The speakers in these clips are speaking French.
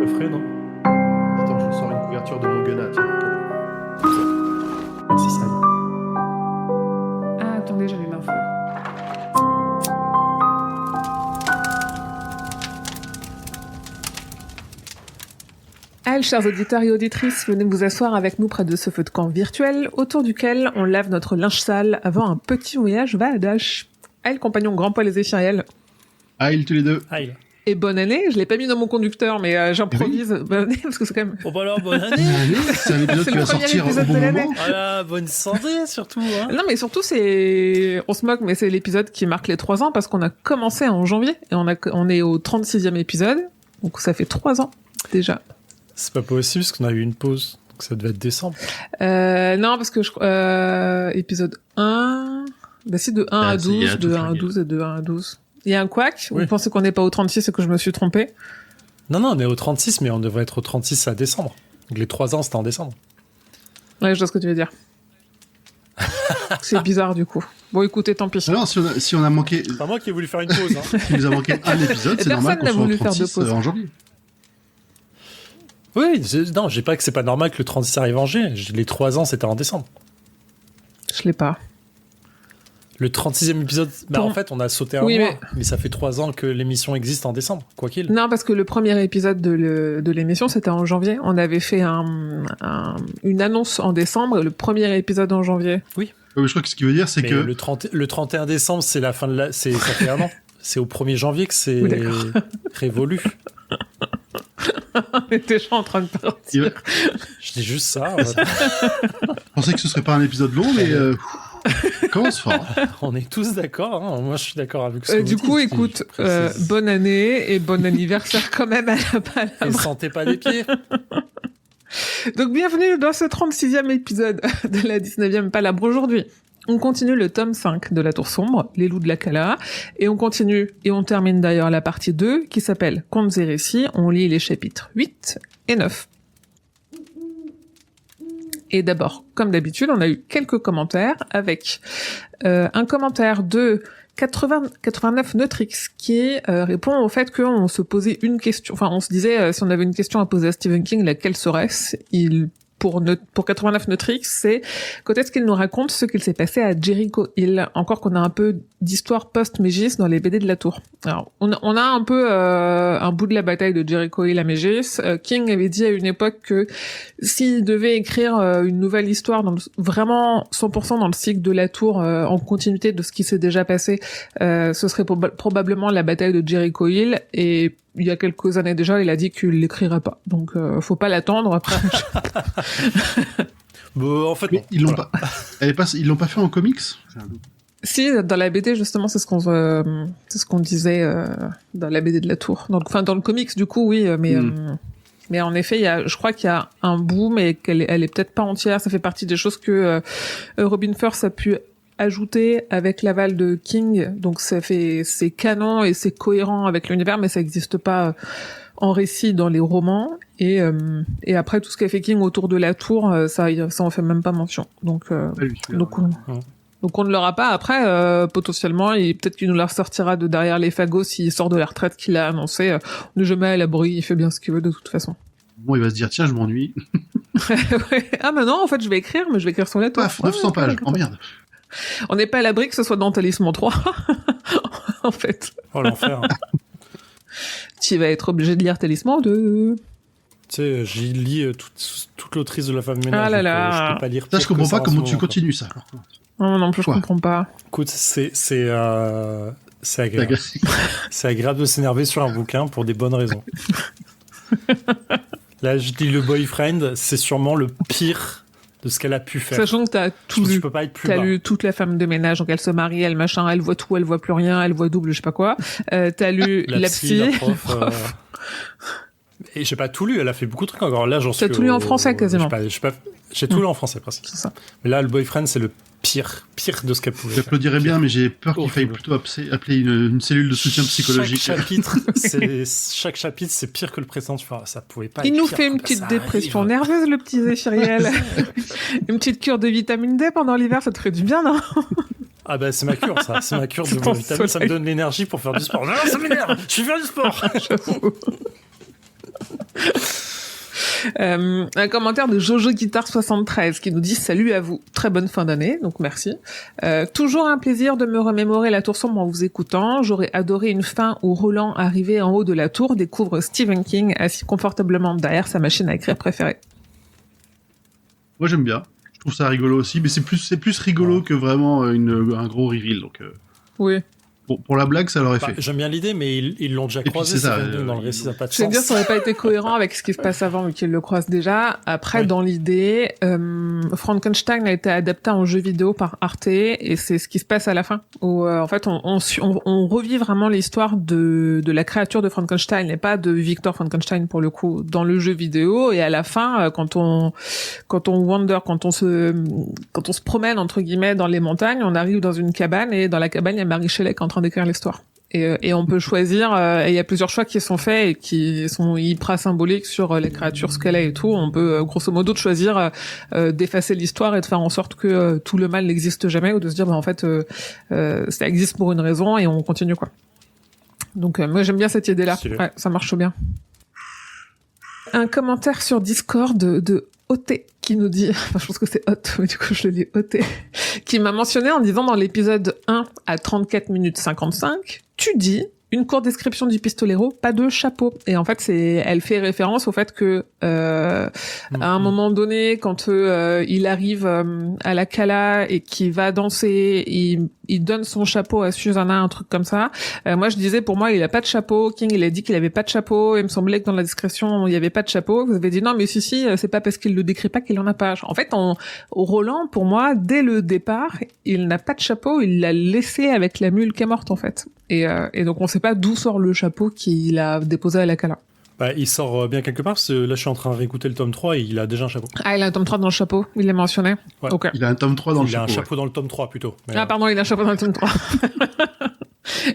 coffret, non? Attends, je sors une couverture de mon Gunna, tiens. Merci, ça. Ah, attendez, j'allume un feu. Allez, chers auditeurs et auditrices, venez vous asseoir avec nous près de ce feu de camp virtuel, autour duquel on lave notre linge sale avant un petit voyage Valadash. Allez, compagnon grand poil et Zéphiriel. Aïe, tous les deux. Aïe. Et bonne année, je l'ai pas mis dans mon conducteur, mais j'improvise. Bonne année, parce que c'est quand même... Oh bah alors, bonne année. C'est un épisode C'est qui le va premier sortir au épisode bon de l'année. moment. Voilà, bonne santé surtout. Hein. Non, mais surtout, on se moque, mais c'est l'épisode qui marque les 3 ans, parce qu'on a commencé en janvier, et on est au 36e épisode, donc ça fait 3 ans, déjà. C'est pas possible, parce qu'on a eu une pause. Donc ça devait être décembre. Non, parce que épisode 1... Bah si, de 1 à 12, de 1 à 12 et de 1 à 12. Il y a un couac. Oui. Vous pensez qu'on n'est pas au 36 et que je me suis trompée? Non, on est au 36, mais on devrait être au 36 à décembre. Donc les 3 ans, c'était en décembre. Ouais, je vois ce que tu veux dire. C'est bizarre, du coup. Bon, écoutez, tant pis. Alors, si on a manqué, C'est pas moi qui ai voulu faire une pause. Hein. si nous a manqué un épisode, c'est normal Personne n'a qu'on soit voulu au faire de 36 pause. en janvier. Oui, non, j'ai pas que c'est pas normal que le 36 arrive en janvier. Les 3 ans, c'était en décembre. Je l'ai pas. Le 36e épisode, Pour- en fait, on a sauté un Oui, mois. Mais ça fait 3 ans que l'émission existe en décembre, quoi qu'il. Non, parce que le premier épisode de l'émission, c'était en janvier. On avait fait une annonce en décembre et le premier épisode en janvier. Ouais, mais je crois que ce qui veut dire, c'est Mais que le 31 décembre, c'est la fin de ça fait un an. C'est au 1er janvier que c'est Oui, d'accord. révolu. On était déjà en train de partir. il va- Je dis juste ça. je pensais que ce serait pas un épisode long, mais commence fort. On est tous d'accord. Hein. Moi, je suis d'accord avec ce que Du vous coup, dites. écoute, Je précise. bonne année et bon anniversaire quand même à la Et sentez pas les pieds. Donc bienvenue dans ce 36e épisode de la 19e Palabre aujourd'hui. On continue le tome 5 de La Tour Sombre, Les Loups de la Cala, et on continue, et on termine d'ailleurs la partie 2, qui s'appelle Contes et Récits. On lit les chapitres 8 et 9. Et d'abord, comme d'habitude, on a eu quelques commentaires, avec un commentaire de 89 Neutrix qui répond au fait qu'on se posait une question, enfin on se disait si on avait une question à poser à Stephen King, laquelle serait-ce? Pour 89 Neutrix, c'est quand est-ce qu'il nous raconte ce qu'il s'est passé à Jericho Hill. Encore qu'on a un peu d'histoire post-Mégis dans les BD de la Tour. Alors, on a un peu un bout de la bataille de Jericho Hill à Mégis. King avait dit à une époque que s'il devait écrire une nouvelle histoire vraiment 100% dans le cycle de la Tour, en continuité de ce qui s'est déjà passé, ce serait probablement la bataille de Jericho Hill. Et il y a quelques années déjà, il a dit qu'il l'écrirait pas. Donc, faut pas l'attendre. Après, Bon, en fait, Mais non. ils l'ont Voilà. pas. Ils l'ont pas fait en comics. si, dans la BD, justement, c'est ce qu'on disait dans la BD de la Tour. Donc, enfin, dans le comics, du coup, oui, mais en effet, je crois qu'il y a un bout, mais elle est peut-être pas entière. Ça fait partie des choses que Robin Firth a pu ajouter avec l'aval de King. Donc, c'est canon et c'est cohérent avec l'univers, mais ça n'existe pas en récit dans les romans. Et après, tout ce qu'a fait King autour de la Tour, ça en fait même pas mention. Donc, donc on ne l'aura pas. Après, potentiellement, peut-être qu'il nous la ressortira de derrière les fagots s'il sort de la retraite qu'il a annoncé. On n'est jamais à l'abri, il fait bien ce qu'il veut de toute façon. Bon, il va se dire, tiens, je m'ennuie. Ouais. Ah mais non, en fait, je vais écrire, mais je vais écrire sur la Tour. Paf, 900 pages. Oh merde. On n'est pas à l'abri que ce soit dans Talisman 3, en fait. Oh, l'enfer. Tu vas être obligé de lire Talisman 2. Tu sais, j'y lis toute l'autrice de La Femme de Ménage. Ah là donc, là. je peux pas lire. Ça, je pire que comprends pas en comment ce tu moment, quoi. continues ça. Non, non plus, je Quoi comprends pas. Écoute, c'est agréable. C'est agréable de s'énerver sur un bouquin pour des bonnes raisons. Là, je dis le boyfriend, c'est sûrement le pire de ce qu'elle a pu faire. Sachant que t'as tout Je lu. peux pas être plus T'as bas. lu toute La Femme de Ménage, donc elle se marie, elle machin, elle voit tout, elle voit plus rien, elle voit double, je sais pas quoi. T'as lu La psy, la prof. prof. Et j'ai pas tout lu, elle a fait beaucoup de trucs encore. Là, j'en suis. T'as tout lu en français, quasiment. J'ai tout lu en français, presque. C'est ça. Mais là, le boyfriend, c'est le pire de ce qu'elle pouvait faire. J'applaudirais bien, mais j'ai peur qu'il faille Horrible. plutôt appeler une cellule de soutien psychologique. Chaque chapitre, c'est pire que le précédent. Tu vois, ça pouvait pas. Il être nous pire, fait une quoi. petite Ça dépression arrive. nerveuse, le petit Zéphiriel. Une petite cure de vitamine D pendant l'hiver, ça te ferait du bien, non? Ah bah c'est ma cure, ça. C'est ma cure de Ton vitamine. Ça me soleil. donne l'énergie pour faire du sport. Non, ça m'énerve. Je suis faire du sport. J'avoue. Un commentaire de Jojo Guitar 73 qui nous dit salut à vous, très bonne fin d'année, donc merci. Toujours un plaisir de me remémorer la tour sombre en vous écoutant. J'aurais adoré une fin où Roland, arrivé en haut de la tour, découvre Stephen King assis confortablement derrière sa machine à écrire préférée. Moi j'aime bien, je trouve ça rigolo aussi, mais c'est plus rigolo que vraiment un gros reveal. Donc oui. Pour la blague, ça l'aurait fait. J'aime bien l'idée, mais ils l'ont déjà croisé. C'est ça, dans le récit, ça n'a pas de Je veux sens. dire, ça aurait pas été cohérent avec ce qui se passe avant, vu qu'ils le croisent déjà. Après, Oui. dans l'idée, Frankenstein a été adapté en jeu vidéo par Arte, et c'est ce qui se passe à la fin. Où, en fait, on revit vraiment l'histoire de la créature de Frankenstein, et pas de Victor Frankenstein pour le coup, dans le jeu vidéo. Et à la fin, quand on wander, quand on se promène entre guillemets dans les montagnes, on arrive dans une cabane, et dans la cabane, il y a Mary Shelley qui est en train d'écrire l'histoire. Et on peut choisir, et il y a plusieurs choix qui sont faits et qui sont hyper symboliques sur les créatures, ce qu'elle est et tout. On peut grosso modo choisir d'effacer l'histoire et de faire en sorte que tout le mal n'existe jamais, ou de se dire en fait ça existe pour une raison et on continue quoi. Donc moi j'aime bien cette idée-là. Ouais, ça marche bien. Un commentaire sur Discord de OT qui nous dit, enfin je pense que c'est Hot, mais du coup je le lis OT, qui m'a mentionné en disant dans l'épisode 1 à 34 minutes 55, tu dis une courte description du pistolero, pas de chapeau. Et en fait, elle fait référence au fait que à un moment donné, quand il arrive à la Cala et qu'il va danser, il donne son chapeau à Susanna, un truc comme ça. Moi, je disais, pour moi, il a pas de chapeau. King, il a dit qu'il avait pas de chapeau. Il me semblait que dans la description, il y avait pas de chapeau. Vous avez dit non, mais si, c'est pas parce qu'il le décrit pas qu'il en a pas. En fait, Roland, pour moi, dès le départ, il n'a pas de chapeau. Il l'a laissé avec la mule qui est morte, en fait. Et donc, on sait pas d'où sort le chapeau qu'il a déposé à la Cala. Bah, il sort bien quelque part, parce que là je suis en train de réécouter le tome 3 et il a déjà un chapeau. Ah, il a un tome 3 dans le chapeau, il l'a mentionné. Ouais. Okay. Il a un tome 3 dans le chapeau. Il a un chapeau dans le tome 3 plutôt. Mais ah, pardon, il a un chapeau dans le tome 3.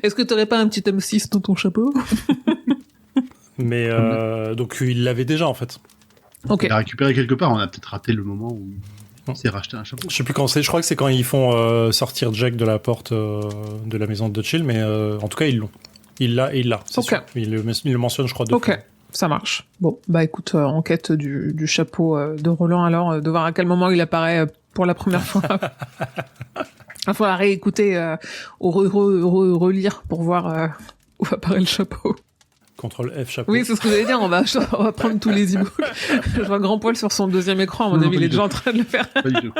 Est-ce que t'aurais pas un petit tome 6 dans ton chapeau? Mais donc il l'avait déjà en fait. Ok. Il l'a récupéré quelque part, on a peut-être raté le moment où il s'est racheté un chapeau. Je sais plus quand c'est, je crois que c'est quand ils font sortir Jack de la porte de la maison de Chill, mais en tout cas ils l'ont. Il l'a, c'est okay. sûr. Il le mentionne, je crois, deux fois. Ok, ça marche. Bon, bah écoute, enquête du chapeau de Roland, alors, de voir à quel moment il apparaît pour la première fois. Il faudra réécouter ou relire pour voir où apparaît le chapeau. Contrôle F, chapeau. Oui, c'est ce que j'allais dire, on va prendre tous les e-books. Je vois Grand Poil sur son deuxième écran, à mon avis, il est déjà en train de le faire. Pas du tout.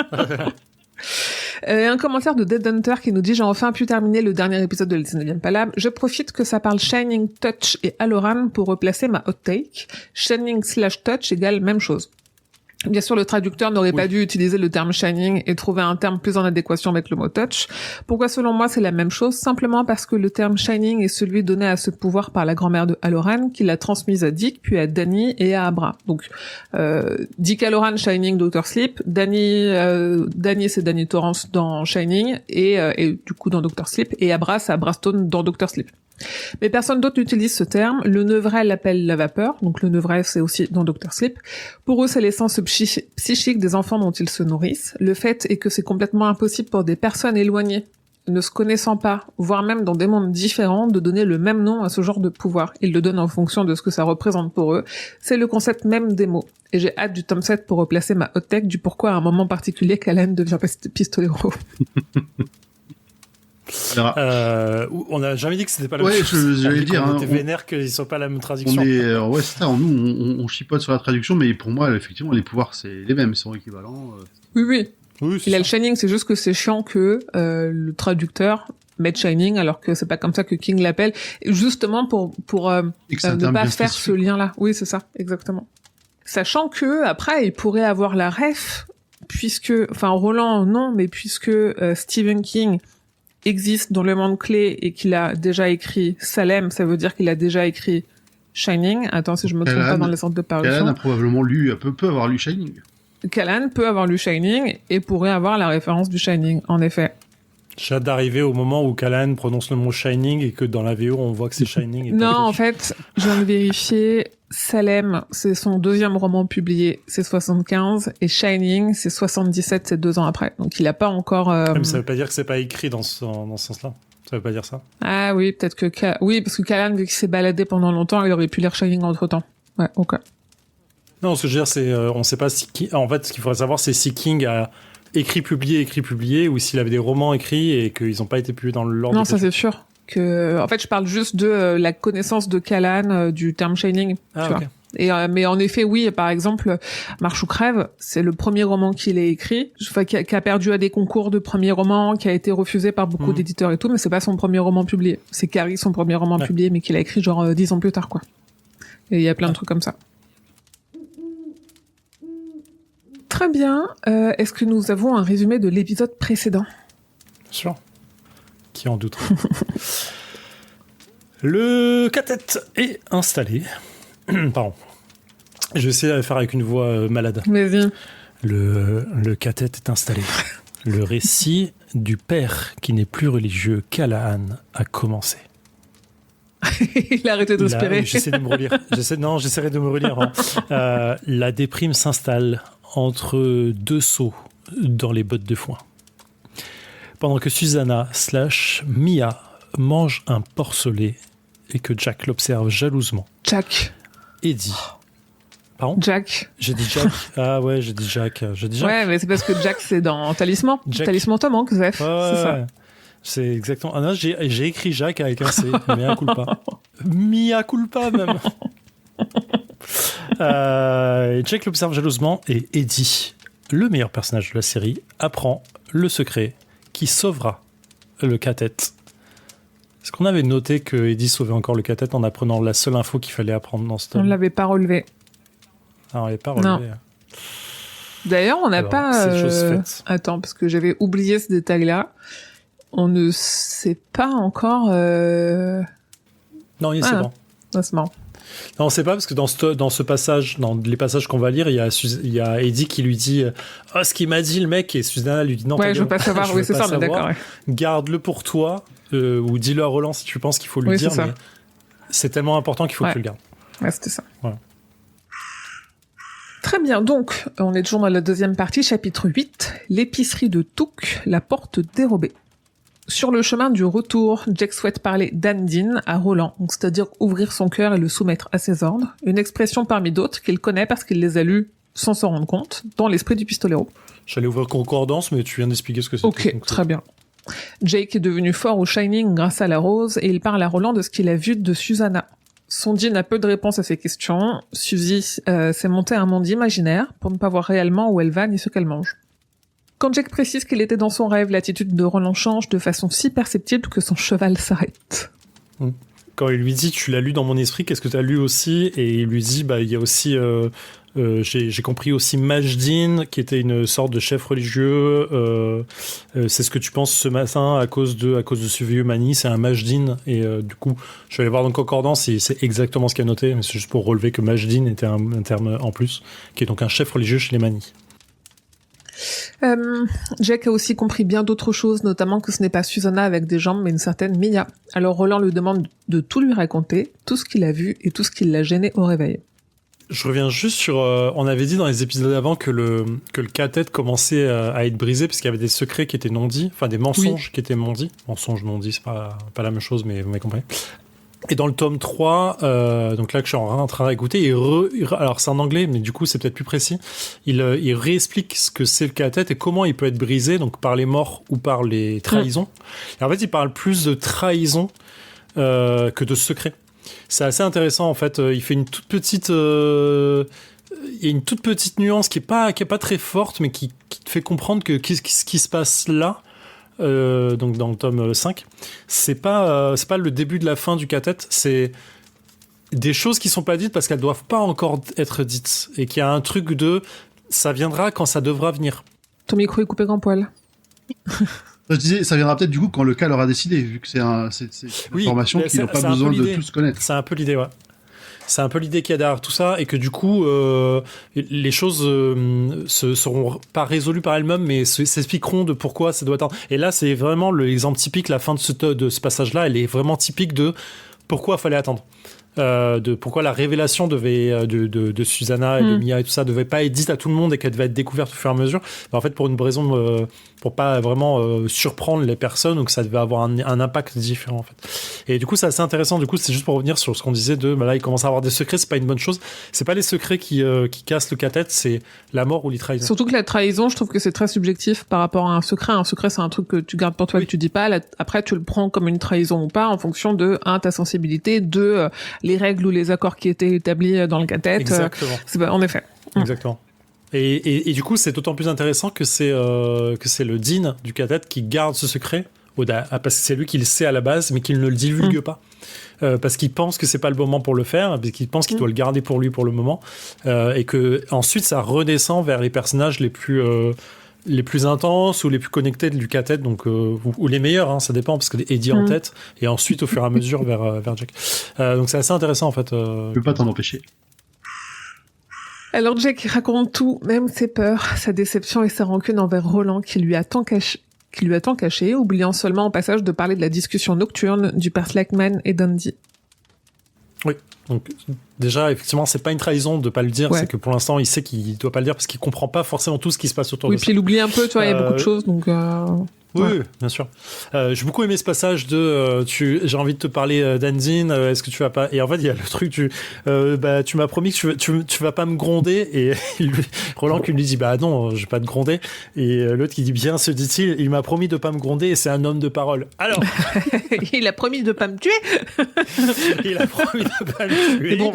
Un commentaire de Dead Hunter qui nous dit « J'ai enfin pu terminer le dernier épisode de la 19e Palab. Je profite que ça parle Shining, Touch et Halloran pour replacer ma hot take. Shining/Touch égale même chose. » Bien sûr, le traducteur n'aurait pas dû utiliser le terme Shining et trouver un terme plus en adéquation avec le mot Touch. Pourquoi, selon moi, c'est la même chose? Simplement parce que le terme Shining est celui donné à ce pouvoir par la grand-mère de Halloran, qui l'a transmise à Dick, puis à Danny et à Abra. Donc, Dick Halloran, Shining, Dr. Sleep. Danny, c'est Danny Torrance dans Shining, et du coup dans Dr. Sleep. Et Abra, c'est Abra Stone dans Dr. Sleep. Mais personne d'autre n'utilise ce terme. Le Nevray l'appelle la vapeur, donc le Nevray c'est aussi dans Dr. Sleep. Pour eux, c'est l'essence psychique des enfants dont ils se nourrissent. Le fait est que c'est complètement impossible pour des personnes éloignées, ne se connaissant pas, voire même dans des mondes différents, de donner le même nom à ce genre de pouvoir. Ils le donnent en fonction de ce que ça représente pour eux. C'est le concept même des mots. Et j'ai hâte du tome 7 pour replacer ma hot take du pourquoi à un moment particulier Callan devient pistolero. On n'a jamais dit que c'était pas la même chose. J'allais dire. On était vénère qu'ils ne soient pas la même traduction. Ouais, c'est ça. Nous, on chipote sur la traduction, mais pour moi, effectivement, les pouvoirs, c'est les mêmes, ils sont équivalents. Oui. Il a le Shining, c'est juste que c'est chiant que le traducteur mette Shining, alors que c'est pas comme ça que King l'appelle, justement pour ne pas faire ce lien-là. Oui, c'est ça, exactement. Sachant que après, il pourrait avoir la ref, Roland, non, mais puisque Stephen King existe dans le monde clé et qu'il a déjà écrit Salem, ça veut dire qu'il a déjà écrit Shining. Attends, si je me trompe pas dans les centres de parution. Callan a probablement peut avoir lu Shining. Callan peut avoir lu Shining et pourrait avoir la référence du Shining, en effet. J'ai hâte d'arriver au moment où Callan prononce le mot Shining et que dans la VO on voit que c'est Shining. Et non, en fait, je viens de vérifier. Salem, c'est son deuxième roman publié, c'est 75, et Shining, c'est 77, c'est 2 ans après. Donc il a pas encore... Mais ça veut pas dire que c'est pas écrit dans ce sens-là. Ça veut pas dire ça. Ah oui, peut-être que... Oui, parce que Callan, vu qu'il s'est baladé pendant longtemps, il aurait pu lire Shining entre-temps. Ouais, ok. Non, ce que je veux dire, c'est on sait pas si en fait, ce qu'il faudrait savoir, c'est si King a écrit, publié, ou s'il avait des romans écrits et qu'ils n'ont pas été publiés dans l'ordre. Non, ça c'est sûr. En fait, je parle juste de la connaissance de Callan du terme Shining. Tu vois. Et mais en effet, oui, par exemple, Marche ou crève, c'est le premier roman qu'il a écrit, qui a perdu à des concours de premier roman, qui a été refusé par beaucoup d'éditeurs et tout, mais c'est pas son premier roman publié. C'est Carrie, son premier roman publié, mais qu'il a écrit genre 10 ans plus tard, quoi. Et il y a plein de trucs comme ça. Très bien. Est-ce que nous avons un résumé de l'épisode précédent ? Bien sûr. Qui en doute. Le cathète est installé. Pardon. Je vais essayer de faire avec une voix malade. Vas-y. Le cathète est installé. Le récit du père qui n'est plus religieux, Callahan, a commencé. Il a arrêté d'espérer. J'essaie de me relire. J'essaierai de me relire. Hein. La déprime s'installe entre deux seaux dans les bottes de foin. Pendant que Susanna / Mia mange un porcelet et que Jack l'observe jalousement. Jack. Eddie. Pardon ? Jack. J'ai dit Jack. Ah ouais, j'ai dit Jack. Ouais, mais c'est parce que Jack, c'est dans Talisman. Jack. Talisman Tom Hanks, Zef. Ouais, c'est ça. C'est exactement. Ah non, j'ai écrit Jack avec un C. Mea culpa. Mea culpa, même. Jack l'observe jalousement et Eddie, le meilleur personnage de la série, apprend le secret qui sauvera le cathète. Est-ce qu'on avait noté que Eddie sauvait encore le cathète en apprenant la seule info qu'il fallait apprendre dans ce tome ? On ne l'avait pas relevé. Ah, on l'avait pas relevé. Non. D'ailleurs, on n'a pas... C'est chose faite. Attends, parce que j'avais oublié ce détail-là. On ne sait pas encore... Non, c'est bon. Ah, c'est marrant. Non, on sait pas parce que dans ce passage, dans les passages qu'on va lire, il y a Eddie qui lui dit ce qu'il m'a dit le mec, et Susanna lui dit non. Ouais, je veux pas savoir. Oui, c'est ça, on est d'accord. Ouais. Garde-le pour toi ou dis-le à Roland si tu penses qu'il faut lui dire. Mais c'est tellement important qu'il faut que tu le gardes. Ouais, c'était ça. Voilà. Très bien, donc on est toujours dans la deuxième partie, chapitre 8, l'épicerie de Touk, la porte dérobée. Sur le chemin du retour, Jack souhaite parler d'Andine à Roland, donc c'est-à-dire ouvrir son cœur et le soumettre à ses ordres, une expression parmi d'autres qu'il connaît parce qu'il les a lues sans s'en rendre compte, dans l'esprit du pistolero. J'allais ouvrir concordance, mais tu viens d'expliquer ce que c'est. Ok, très bien. Jake est devenu fort au Shining grâce à la rose, et il parle à Roland de ce qu'il a vu de Susanna. Sondine a peu de réponses à ses questions. Suzy s'est montée un monde imaginaire pour ne pas voir réellement où elle va ni ce qu'elle mange. Quand Jack précise qu'il était dans son rêve, l'attitude de Roland change de façon si perceptible que son cheval s'arrête. Quand il lui dit « tu l'as lu dans mon esprit, qu'est-ce que tu as lu aussi ?» Et il lui dit « il y a aussi... j'ai compris aussi Majdin, qui était une sorte de chef religieux. C'est ce que tu penses ce matin à cause de ce vieux Mani, c'est un Majdin. » Et du coup, je vais aller voir dans le concordance et c'est exactement ce qu'il a noté, mais c'est juste pour relever que Majdin était un terme en plus, qui est donc un chef religieux chez les Mani. Jack a aussi compris bien d'autres choses, notamment que ce n'est pas Susanna avec des jambes, mais une certaine Mia. Alors Roland lui demande de tout lui raconter, tout ce qu'il a vu et tout ce qui l'a gêné au réveil. Je reviens juste sur... on avait dit dans les épisodes d'avant que le cathète commençait à être brisé parce qu'il y avait des secrets qui étaient non dits, enfin des mensonges qui étaient non dits. Mensonges non dits, c'est pas la même chose, mais vous m'avez compris. Et dans le tome 3, donc là que je suis en train d'écouter, alors c'est en anglais, mais du coup c'est peut-être plus précis, il réexplique ce que c'est le cathète et comment il peut être brisé, donc par les morts ou par les trahisons. Et en fait, il parle plus de trahison que de secret. C'est assez intéressant en fait. Il fait une toute petite, il y a une toute petite nuance qui est pas très forte, mais qui te fait comprendre que ce qui se passe là. Donc dans le tome 5, c'est pas le début de la fin du cathète, c'est des choses qui sont pas dites parce qu'elles doivent pas encore être dites et qu'il y a un truc de ça viendra quand ça devra venir. Ton micro est coupé grand poil. Je disais, ça viendra peut-être du coup quand le cas l'aura décidé, vu que c'est une information qu'ils n'ont pas besoin de tous connaître. C'est un peu l'idée, ouais. C'est un peu l'idée qu'il y a derrière tout ça, et que du coup, les choses seront pas résolues par elles-mêmes, mais s'expliqueront de pourquoi ça doit attendre. Et là, c'est vraiment l'exemple typique, la fin de ce passage-là, elle est vraiment typique de pourquoi il fallait attendre. de pourquoi la révélation de Susanna et de Mia et tout ça devait pas être dite à tout le monde et qu'elle devait être découverte au fur et à mesure. En fait, pour une raison, pour pas vraiment surprendre les personnes, donc ça devait avoir un impact différent en fait. Et du coup, c'est assez intéressant. Du coup, c'est juste pour revenir sur ce qu'on disait là, il commence à avoir des secrets, c'est pas une bonne chose. C'est pas les secrets qui cassent le cathète, c'est la mort ou les trahisons. Surtout que la trahison, je trouve que c'est très subjectif par rapport à un secret. Un secret, c'est un truc que tu gardes pour toi et que tu dis pas. Après, tu le prends comme une trahison ou pas en fonction de ta sensibilité, les règles ou les accords qui étaient établis dans le cathète. Exactement. En effet. Exactement. Et du coup, c'est d'autant plus intéressant que c'est le dean du cathète qui garde ce secret, parce que c'est lui qui le sait à la base, mais qu'il ne le divulgue pas. Parce qu'il pense que c'est pas le moment pour le faire, parce qu'il pense qu'il doit le garder pour lui pour le moment, et que ensuite ça redescend vers les personnages les plus intenses ou les plus connectés du cathète, donc ou les meilleurs, hein, ça dépend, parce que Eddie en tête, et ensuite au fur et à mesure vers Jack. Donc c'est assez intéressant en fait. Tu peux pas t'en empêcher. Alors Jack raconte tout, même ses peurs, sa déception et sa rancune envers Roland qui lui a tant caché, oubliant seulement au passage de parler de la discussion nocturne du père Slackman et d'Andy. Oui, donc déjà, effectivement, c'est pas une trahison de pas le dire, c'est que pour l'instant, il sait qu'il doit pas le dire parce qu'il comprend pas forcément tout ce qui se passe autour de ça. Oui, puis il oublie un peu, tu vois, il y a beaucoup de choses, donc... Oui, bien sûr. J'ai beaucoup aimé ce passage de j'ai envie de te parler d'Anzine, est-ce que tu vas pas... Et en fait, il y a le truc tu m'as promis que tu vas pas me gronder, et Roland qui lui dit bah non, je vais pas te gronder, et l'autre qui dit bien, se dit-il, il m'a promis de pas me gronder et c'est un homme de parole. Alors il a promis de pas me tuer. Il a promis de pas me tuer. Bon.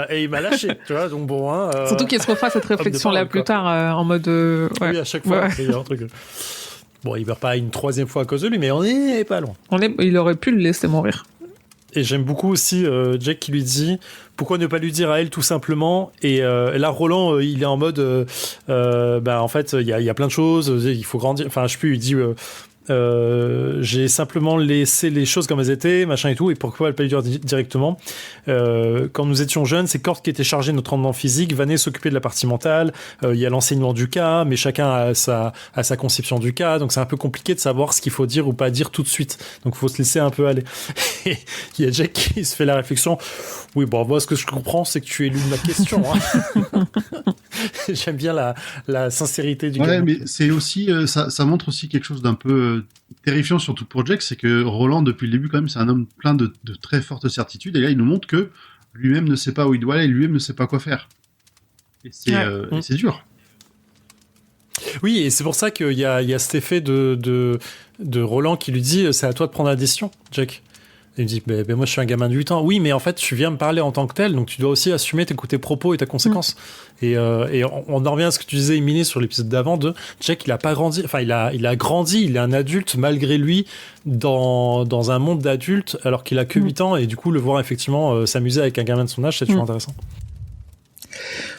Et il m'a lâché, tu vois, donc bon, hein, surtout qu'il se refera cette réflexion là plus tard en mode oui, à chaque fois il y a un truc. Bon, il meurt pas une troisième fois à cause de lui, mais on est pas loin. Il aurait pu le laisser mourir. Et j'aime beaucoup aussi Jack qui lui dit pourquoi ne pas lui dire à elle tout simplement. Et là, Roland, il est en mode en fait, il y a plein de choses, il faut grandir. Enfin, je sais plus, il dit j'ai simplement laissé les choses comme elles étaient, machin et tout, et pourquoi elle pas lui dire directement. Quand nous étions jeunes, c'est Cord qui était chargé de notre rendement physique, Vanet s'occupait de la partie mentale, il y a l'enseignement du cas, mais chacun a sa conception du cas, donc c'est un peu compliqué de savoir ce qu'il faut dire ou pas dire tout de suite, donc il faut se laisser un peu aller. Et il y a Jack qui se fait la réflexion, oui bon, moi ce que je comprends c'est que tu éludes ma question, hein. J'aime bien la sincérité du gars. Mais c'est aussi ça montre aussi quelque chose d'un peu terrifiant, surtout pour Jack, c'est que Roland depuis le début quand même c'est un homme plein de très fortes certitudes, et là il nous montre que lui-même ne sait pas où il doit aller, lui-même ne sait pas quoi faire, et c'est dur. Oui, et c'est pour ça qu'il y a cet effet de Roland qui lui dit c'est à toi de prendre la décision, Jack. Il me dit moi je suis un gamin de 8 ans. Oui, mais en fait tu viens me parler en tant que tel, donc tu dois aussi assumer tes propos et tes conséquences. Et on en revient à ce que tu disais, Émilie, sur l'épisode d'avant de Jack, il a pas grandi, enfin il a grandi, il est un adulte malgré lui dans un monde d'adultes alors qu'il a que 8 ans, et du coup le voir effectivement s'amuser avec un gamin de son âge, c'est toujours intéressant.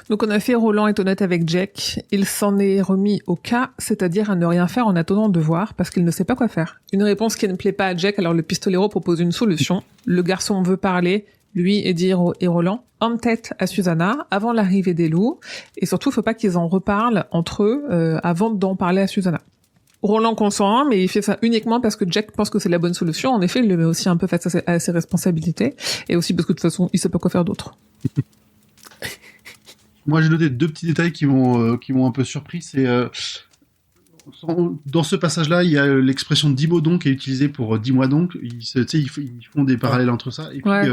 Donc on a fait Roland est honnête avec Jack, il s'en est remis au cas, c'est-à-dire à ne rien faire en attendant de voir, parce qu'il ne sait pas quoi faire. Une réponse qui ne plaît pas à Jack, alors le pistolero propose une solution. Le garçon veut parler, lui, Eddie et Roland, en tête à Susanna, avant l'arrivée des loups, et surtout, faut pas qu'ils en reparlent entre eux avant d'en parler à Susanna. Roland consent, mais il fait ça uniquement parce que Jack pense que c'est la bonne solution. En effet, il le met aussi un peu face à ses responsabilités, et aussi parce que de toute façon, il sait pas quoi faire d'autre. Moi, j'ai noté 2 petits détails qui m'ont un peu surpris. C'est dans ce passage-là, il y a l'expression 10 mots donc qui est utilisée pour 10 mois donc. Ils font des parallèles entre ça. Et puis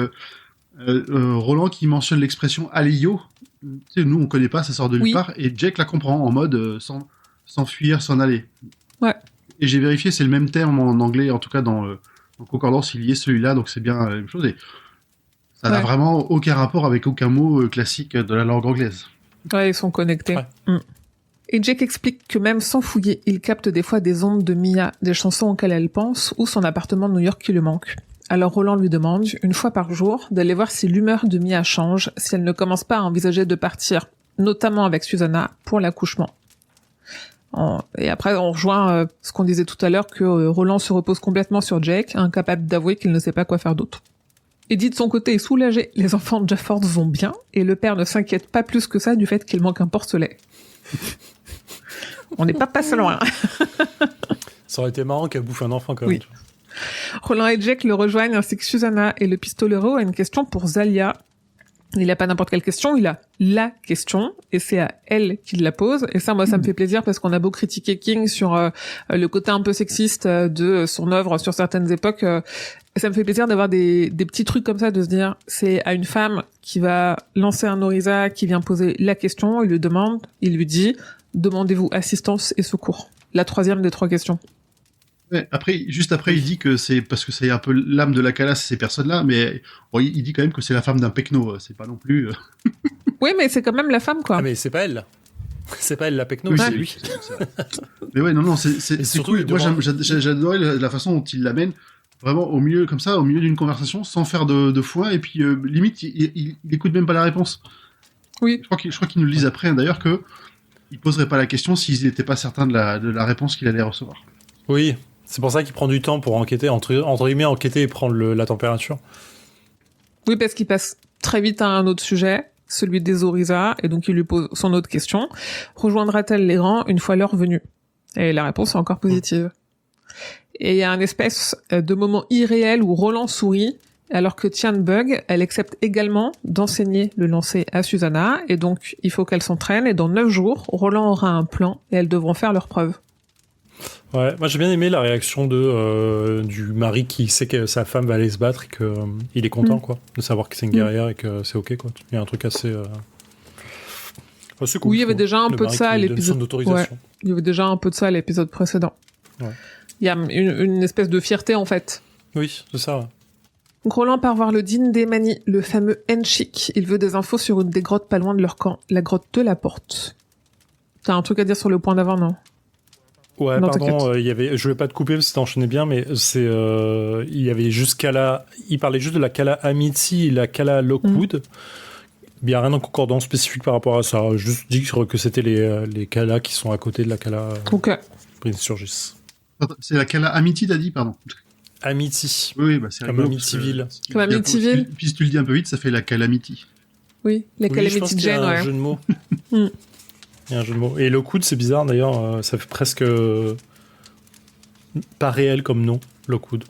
Roland qui mentionne l'expression Aleyo. Nous, on connaît pas, ça sort de nulle part. Et Jack la comprend en mode s'enfuir, s'en aller. Ouais. Et j'ai vérifié, c'est le même terme en anglais, en tout cas dans Concordance, il y est celui-là, donc c'est bien la même chose. Et ça n'a vraiment aucun rapport avec aucun mot classique de la langue anglaise. Ouais, ils sont connectés. Ouais. Et Jack explique que même sans fouiller, il capte des fois des ondes de Mia, des chansons auxquelles elle pense, ou son appartement de New York qui lui manque. Alors Roland lui demande, une fois par jour, d'aller voir si l'humeur de Mia change, si elle ne commence pas à envisager de partir, notamment avec Susanna, pour l'accouchement. Et après, on rejoint ce qu'on disait tout à l'heure, que Roland se repose complètement sur Jack, incapable d'avouer qu'il ne sait pas quoi faire d'autre. Eddie, de son côté, est soulagé. Les enfants de Jafford vont bien, et le père ne s'inquiète pas plus que ça du fait qu'il manque un porcelet. On n'est pas passé loin. Ça aurait été marrant qu'elle bouffe un enfant quand même. Oui. Roland et Jack le rejoignent ainsi que Susanna et le pistolero a une question pour Zalia. Il a pas n'importe quelle question, il a la question et c'est à elle qu'il la pose. Et ça, moi, ça me fait plaisir parce qu'on a beau critiquer King sur le côté un peu sexiste de son œuvre sur certaines époques. Ça me fait plaisir d'avoir des petits trucs comme ça, de se dire c'est à une femme qui va lancer un Orisa, qui vient poser la question, il lui demande, il lui dit demandez-vous assistance et secours. La troisième des 3 questions. Ouais, juste après, il dit que c'est parce que c'est un peu l'âme de la Kala, ces personnes-là, mais bon, il dit quand même que c'est la femme d'un pecno, c'est pas non plus... Oui, mais c'est quand même la femme, quoi. Ah, mais c'est pas elle. C'est pas elle la pecno, Oui, c'est c'est lui. Mais ouais, non, c'est surtout, cool. il Moi, demande- j'adorais la façon dont il l'amène, vraiment au milieu, comme ça, au milieu d'une conversation, sans faire de foin, et puis limite, il écoute même pas la réponse. Oui. Je crois qu'ils nous le disent après, d'ailleurs, que il poserait pas la question s'ils n'étaient pas certains de la réponse qu'il allait recevoir. Oui, c'est pour ça qu'il prend du temps pour enquêter, entre guillemets, enquêter et prendre la température. Oui, parce qu'il passe très vite à un autre sujet, celui des Orisa, et donc il lui pose son autre question. Rejoindra-t-elle les rangs une fois l'heure venue? Et la réponse est encore positive. Et il y a un espèce de moment irréel où Roland sourit, alors que Tian bug, elle accepte également d'enseigner le lancer à Susanna, et donc il faut qu'elle s'entraîne, et dans 9 jours, Roland aura un plan, et elles devront faire leurs preuves. Ouais, moi j'ai bien aimé la réaction du mari qui sait que sa femme va aller se battre et que il est content quoi, de savoir que c'est une guerrière et que c'est ok quoi. Il y a un truc assez, assez cool. Oui, il y avait déjà un Le peu de mari ça à qui donne l'épisode. son autorisation. Il y avait déjà un peu de ça à l'épisode précédent. Ouais. Il y a une espèce de fierté en fait. Oui, c'est ça. Ouais. Donc Roland part voir le Dean des Manies, le fameux Henchik. Il veut des infos sur une des grottes pas loin de leur camp, la grotte de la Porte. T'as un truc à dire sur le point d'avant, non? Ouais, Non, pardon, il y avait, je voulais pas te couper parce que t'enchaînais bien, mais c'est, il y avait juste Kala, il parlait juste de la Kala Amity et la Kala Lockwood. Il n'y a rien en concordance spécifique par rapport à ça. Juste dire que c'était les Kala qui sont à côté de la Kala Ok. Prince Surgis. C'est la Kala Amity, t'as dit, pardon. Amity. Oui, bah c'est Comme rigolo, Amityville. parce que- Comme Amityville. Puis si tu le dis un peu vite, ça fait la Calamity. Oui, la Oui, je pense Calamity qu'il y a Jane, un ouais. jeu de mots. Mm. Il y a un jeu de mots. Et Lockwood, c'est bizarre d'ailleurs, ça fait presque pas réel comme nom, Lockwood.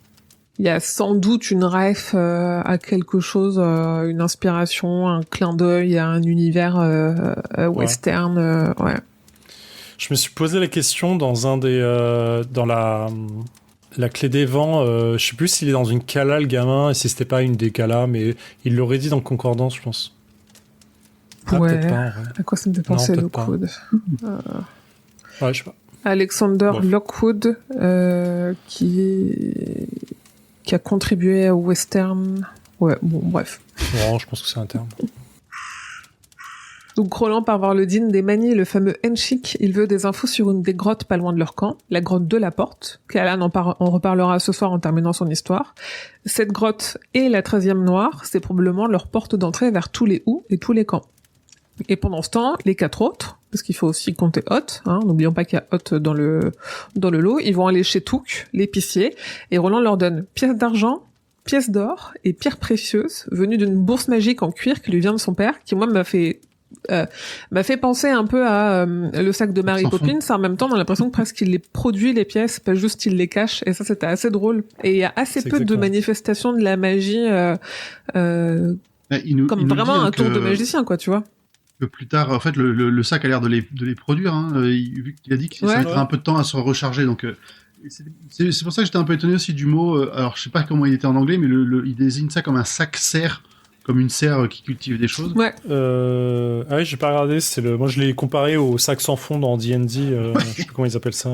Il y a sans doute une ref à quelque chose, une inspiration, un clin d'œil à un univers western, ouais. Je me suis posé la question dans un des dans la clé des vents, je sais plus s'il est dans une Kala le gamin et si c'était pas une des Kala, mais il l'aurait dit dans Concordance, je pense. Ah, Ouais. peut-être pas, en vrai. À quoi ça me fait penser, peut-être pas. Lockwood? Ouais, je sais pas. Alexander Bon. Lockwood, qui a contribué au western. Ouais, bon, bref. Non, je pense que c'est un terme. Donc Roland part voir le Dean des Manies, le fameux Henchik. Il veut des infos sur une des grottes pas loin de leur camp, la grotte de la Porte. Qu'Alan en reparlera ce soir en terminant son histoire. Cette grotte et la 13e Noire, c'est probablement leur porte d'entrée vers tous les houes et tous les camps. Et pendant ce temps, les 4 autres, parce qu'il faut aussi compter Hot, hein, n'oublions pas qu'il y a Hot dans le lot, ils vont aller chez Touk, l'épicier, et Roland leur donne pièces d'argent, pièces d'or et pierres précieuses venues d'une bourse magique en cuir qui lui vient de son père, qui moi m'a fait penser un peu à le sac de Mary Sans fond. Poppins. En même temps, on a l'impression que presque il les produit les pièces, pas juste il les cache. Et ça, c'était assez drôle. Et il y a assez C'est peu de exactement. manifestations de la magie, Il nous comme dit, vraiment hein, un tour de que- magicien, quoi, tu vois. que plus tard, en fait, le sac a l'air de les produire, hein, vu qu'il a dit que ça Ouais. mettra un peu de temps à se recharger. Donc, c'est pour ça que j'étais un peu étonné aussi du mot. Alors, je sais pas comment il était en anglais, mais il désigne ça comme un sac serre, comme une serre qui cultive des choses. Ouais. Ah oui, j'ai pas regardé. Moi, je l'ai comparé au sac sans fond dans D&D. Je sais plus comment ils appellent ça.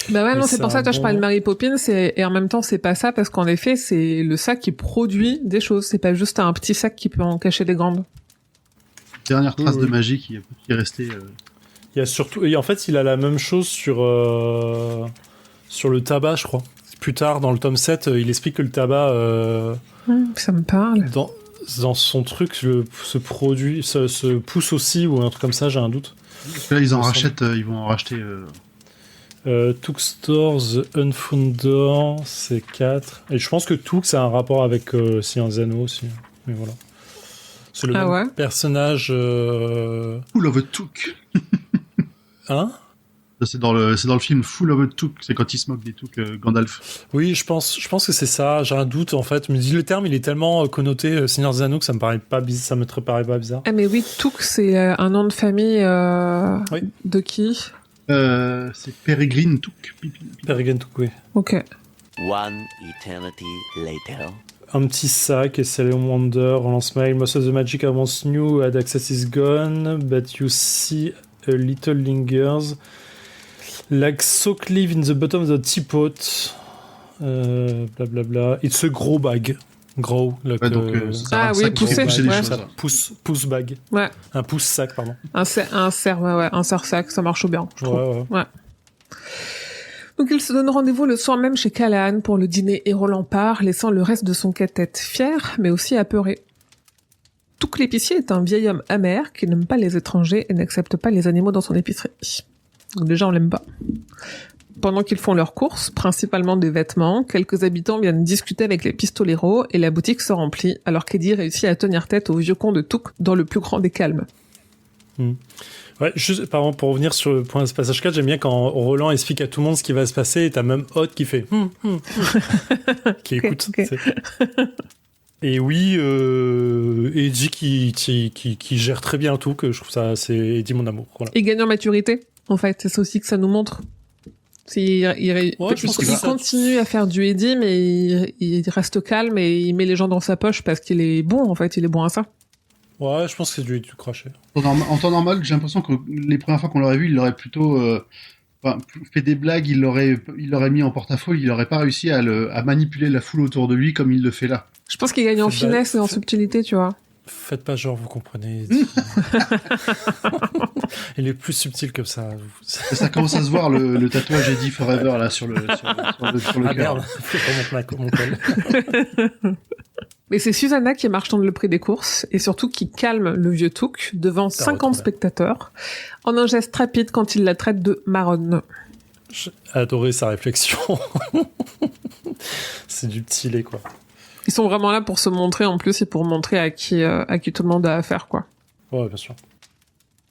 Bah ouais, Mais non, c'est c'est pour ça un que toi, je bon parle de nom. Mary Poppins et en même temps, c'est pas ça parce qu'en effet, c'est le sac qui produit des choses. C'est pas juste un petit sac qui peut en cacher des grandes. Dernière trace Oui, de oui. magie qui est restée. Il y a surtout, et en fait, il a la même chose sur le tabac, je crois. Plus tard, dans le tome 7, il explique que le tabac, Ça me parle. dans son truc, se produit, se pousse aussi, ou un truc comme ça, j'ai un doute. Parce que là, ils en Ça rachètent, ils vont en racheter. Took Store, The Unfounder, c'est 4. Et je pense que Took, ça a un rapport avec Seigneur des Anneaux aussi. Mais voilà. C'est le Ah même ouais personnage. Full of a took. Hein? C'est dans le film Full of Took, c'est quand il se moque des Took, Gandalf. Oui, je pense que c'est ça. J'ai un doute en fait. Mais le terme, il est tellement connoté Seigneur des Anneaux que ça me paraît pas bizarre. Ça me paraît pas bizarre. Ah mais oui, Took, c'est un nom de famille Oui. de qui? C'est Peregrine Took. Peregrine Took, oui. Ok. One eternity later. Un petit sac, et Sailor Wonder, Roland Smile, most of the magic I once knew had access is gone, but you see a little lingers. Like soak leaf in the bottom of the teapot. Blablabla. It's a grow bag. Grow. Like, Ouais, donc, Ah oui, pousser, des ouais. choses, ça. Pousse bag. Ouais. Un pouce sac, pardon. Un serre-sac, ça marche bien, je trouve. Ouais. Donc il se donne rendez-vous le soir même chez Callahan pour le dîner et Roland part, laissant le reste de son quartet fier, mais aussi apeuré. Touk l'épicier est un vieil homme amer qui n'aime pas les étrangers et n'accepte pas les animaux dans son épicerie. Donc déjà on l'aime pas. Pendant qu'ils font leurs courses, principalement des vêtements, quelques habitants viennent discuter avec les pistoleros et la boutique se remplit, alors qu'Eddie réussit à tenir tête au vieux con de Touk dans le plus grand des calmes. Ouais, juste, pardon, pour revenir sur le point de passage 4, j'aime bien quand Roland explique à tout le monde ce qui va se passer et t'as même Hot qui fait qui écoute. Ok. Et oui, Eddie qui gère très bien tout, que je trouve ça, c'est Eddie mon amour. Voilà. Il gagne en maturité, en fait, c'est ça aussi que ça nous montre. Il ça. continue à faire du Eddie, mais il reste calme et il met les gens dans sa poche parce qu'il est bon, en fait, il est bon à ça. Ouais, je pense que c'est du crochet. En temps normal, j'ai l'impression que les premières fois qu'on l'aurait vu, il aurait plutôt fait des blagues, il l'aurait mis en porte-à-faux, il n'aurait pas réussi à manipuler la foule autour de lui comme il le fait là. Je pense qu'il gagne en finesse et en subtilité, tu vois. Faites pas genre, vous comprenez. Il est plus subtil que ça. Ça commence à se voir le tatouage Eddie Forever là sur le Ah cœur. merde, faut pas mon col. Mais c'est Susanna qui est marchande le prix des courses et surtout qui calme le vieux Touk devant 50 spectateurs en un geste rapide quand il la traite de marronne. J'ai adoré sa réflexion. C'est du petit lait, quoi. Ils sont vraiment là pour se montrer en plus et pour montrer à qui tout le monde a affaire, quoi. Ouais, bien sûr.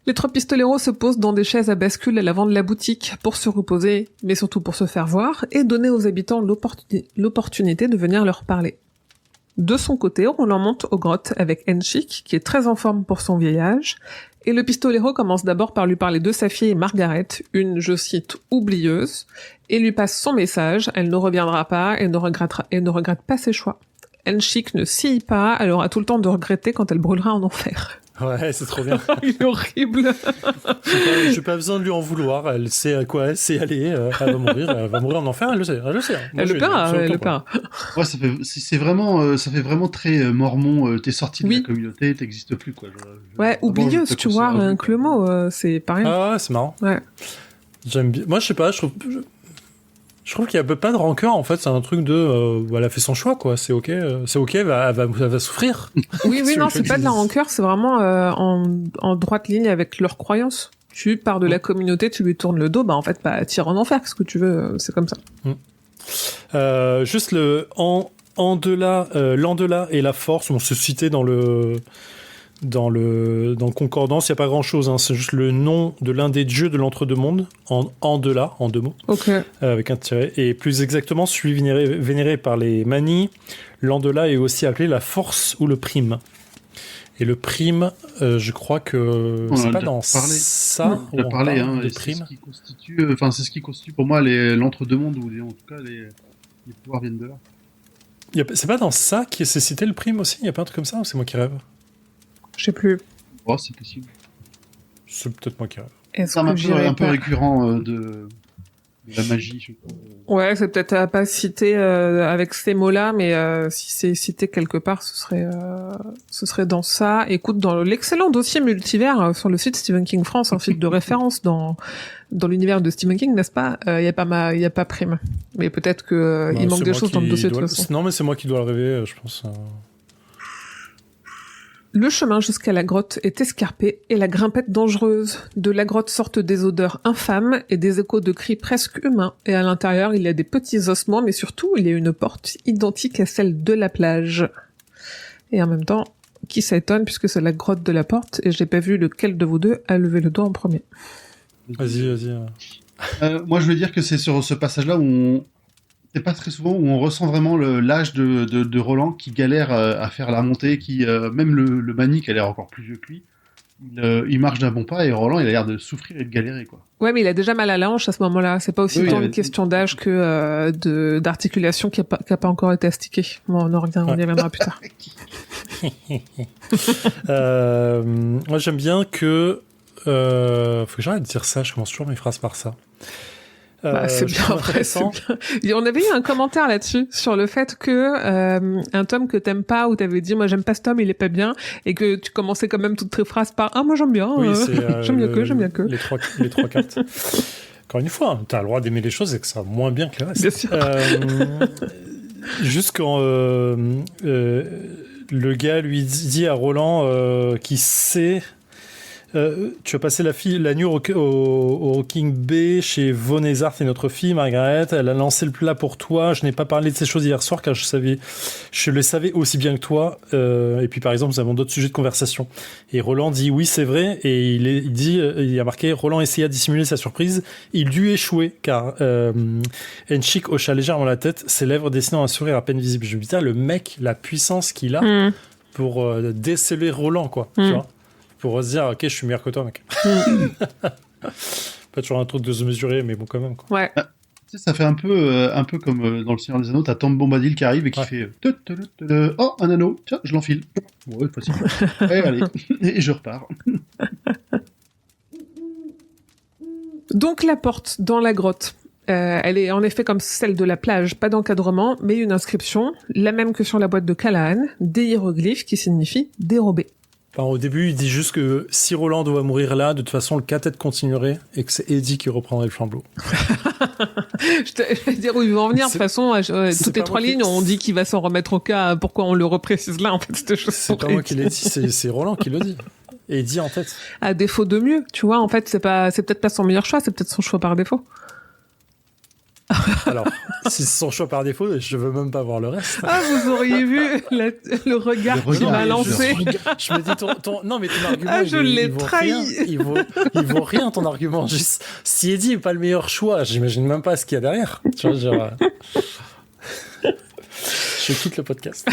Les trois pistoleros se posent dans des chaises à bascule à l'avant de la boutique pour se reposer, mais surtout pour se faire voir et donner aux habitants l'opportunité de venir leur parler. De son côté, Roland monte aux grottes avec Henchik, qui est très en forme pour son vieil âge, et le pistolero commence d'abord par lui parler de sa fille Margaret, une, je cite, oublieuse, et lui passe son message, elle ne reviendra pas et ne regrette pas ses choix. Henchik ne scie pas, elle aura tout le temps de regretter quand elle brûlera en enfer. Ouais, c'est trop bien. Il est horrible. J'ai pas besoin de lui en vouloir. Elle sait à quoi elle sait aller. Elle va mourir en enfer. Elle le sait. Moi, Elle le paiera. Ouais, ça fait vraiment très mormon. T'es sorti de la communauté, t'existes plus quoi. Ouais, oublieuse, tu vois, rien que le mot, c'est pareil. Ah ouais, c'est marrant. Ouais. J'aime bien. Moi, je sais pas. Je trouve qu'il y a pas de rancœur, en fait, c'est un truc de... elle a fait son choix, quoi, c'est ok, elle va souffrir. Oui, non, c'est pas de la rancœur, c'est vraiment en droite ligne avec leurs croyances. Tu pars de la communauté, tu lui tournes le dos, bah en fait, tire en enfer, qu'est-ce que tu veux, c'est comme ça. Juste l'Andela et la force, on se citait dans le Concordance, il n'y a pas grand chose, hein. C'est juste le nom de l'un des dieux de l'entre-deux-mondes, Andela, en deux mots, avec un tiret, et plus exactement celui vénéré par les Mani. L'Andela est aussi appelé la force ou le prime. Et le prime, je crois que c'est pas dans ça on a parlé, hein, de c'est prime. ce qui constitue pour moi l'entre-deux-mondes, où en tout cas les pouvoirs viennent de là. C'est pas dans ça qui c'est cité le prime aussi? Il n'y a pas un truc comme ça, ou c'est moi qui rêve? Je sais plus. Oh, c'est possible. C'est peut-être moi qui rêve. C'est un peu récurrent de la magie, je crois. Ouais, c'est peut-être pas cité avec ces mots-là, mais si c'est cité quelque part, ce serait dans ça. Écoute, dans l'excellent dossier multivers sur le site Stephen King France, un site de référence dans l'univers de Stephen King, n'est-ce pas? Il y a pas prime. Mais peut-être que il manque des choses dans le dossier de toute façon. Non, mais c'est moi qui dois le rêver, je pense. Le chemin jusqu'à la grotte est escarpé et la grimpette dangereuse. De la grotte sortent des odeurs infâmes et des échos de cris presque humains. Et à l'intérieur, il y a des petits ossements, mais surtout, il y a une porte identique à celle de la plage. Et en même temps, qui s'étonne puisque c'est la grotte de la porte et j'ai pas vu lequel de vous deux a levé le doigt en premier. Vas-y. Moi, je veux dire que c'est sur ce passage-là c'est pas très souvent où on ressent vraiment l'âge de Roland qui galère à faire la montée, qui même le Manny qui a l'air encore plus vieux que lui, il marche d'un bon pas et Roland il a l'air de souffrir et de galérer quoi. Ouais, mais il a déjà mal à la hanche à ce moment-là. C'est pas aussi tant une question d'âge que d'articulation qui a pas encore été astiquée. Bon, on y reviendra plus tard. Moi, j'aime bien que faut que j'arrête de dire ça. Je commence toujours mes phrases par ça. C'est bien, après, c'est bien. On avait eu un commentaire là-dessus, sur le fait que un tome que t'aimes pas, où t'avais dit, moi j'aime pas ce tome, il est pas bien, et que tu commençais quand même toutes tes phrases par, moi j'aime bien, oui, j'aime bien que. Les trois cartes. Encore une fois, t'as le droit d'aimer les choses et que ça va moins bien que le reste. Bien sûr. Juste quand le gars lui dit à Roland qu'il sait... tu as passé la nuit au Rocking Bay chez Von Ezart et notre fille Margaret. Elle a lancé le plat pour toi. Je n'ai pas parlé de ces choses hier soir car je le savais aussi bien que toi. Et puis par exemple, nous avons d'autres sujets de conversation. Et Roland dit oui, c'est vrai. Et il dit, il a marqué Roland essaya de dissimuler sa surprise. Il dut échouer car Enchik hocha légèrement la tête, ses lèvres dessinant un sourire à peine visible. Je me dis, le mec, la puissance qu'il a pour déceler Roland, quoi. Tu vois, pour se dire, ok, je suis meilleur que toi, mec. Pas toujours un truc de se mesurer, mais bon, quand même. Quoi. Ouais. Tu sais, ça fait un peu comme dans Le Seigneur des Anneaux, t'as Tom Bombadil qui arrive et qui fait oh, un anneau, tiens, je l'enfile. Ouais, facile. Ouais, allez, et je repars. Donc, la porte dans la grotte. Elle est en effet comme celle de la plage, pas d'encadrement, mais une inscription, la même que sur la boîte de Callahan, des hiéroglyphes qui signifient dérober. Enfin, au début, il dit juste que si Roland doit mourir là, de toute façon, le K-Tête continuerait et que c'est Eddie qui reprendrait le flambeau. Je vais dire où ils vont en venir. De toute façon, toutes les trois lignes, on dit qu'il va s'en remettre au cas. Pourquoi on le reprécise là, en fait, cette chose. C'est pas moi qui l'ai dit, c'est Roland qui le dit. Eddie en tête. À défaut de mieux, tu vois, en fait, c'est peut-être pas son meilleur choix, c'est peut-être son choix par défaut. Alors, si c'est son choix par défaut, je veux même pas voir le reste. Ah, vous auriez vu le regard qu'il m'a lancé. Je me dis, non, mais ton argument, je l'ai trahi. Il vaut rien, ton argument. Juste, si Eddie est pas le meilleur choix, j'imagine même pas ce qu'il y a derrière. Tu vois, genre, je quitte le podcast.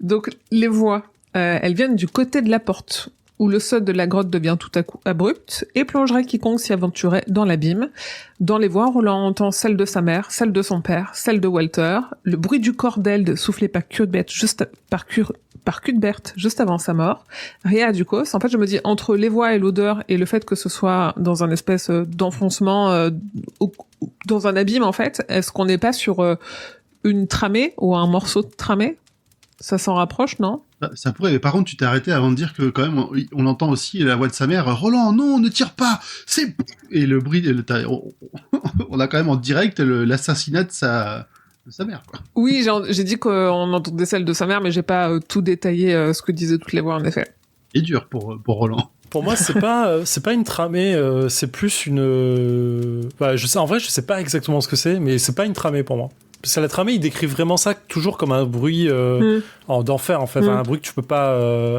Donc, les voix, elles viennent du côté de la porte, où le sol de la grotte devient tout à coup abrupt et plongerait quiconque s'y aventurait dans l'abîme. Dans les voix, Roland entend celle de sa mère, celle de son père, celle de Walter, le bruit du cordel soufflé par Cuthbert juste avant sa mort. Ria Ducos. En fait, je me dis, entre les voix et l'odeur et le fait que ce soit dans un espèce d'enfoncement, dans un abîme, en fait, est-ce qu'on n'est pas sur une tramée ou un morceau de tramée? Ça s'en rapproche, non? Ça pourrait, mais par contre, tu t'es arrêté avant de dire que quand même, on entend aussi la voix de sa mère, Roland, non, ne tire pas, c'est... Et le bruit, on a quand même en direct l'assassinat de sa mère, quoi. Oui, j'ai dit qu'on entendait celle de sa mère, mais j'ai pas tout détaillé ce que disaient toutes les voix, en effet. C'est dur pour Roland. Pour moi, c'est pas une tramée, c'est plus une... en vrai, je sais pas exactement ce que c'est, mais c'est pas une tramée pour moi. Parce que la tramée, il décrit vraiment ça toujours comme un bruit d'enfer, en fait, un bruit que tu peux pas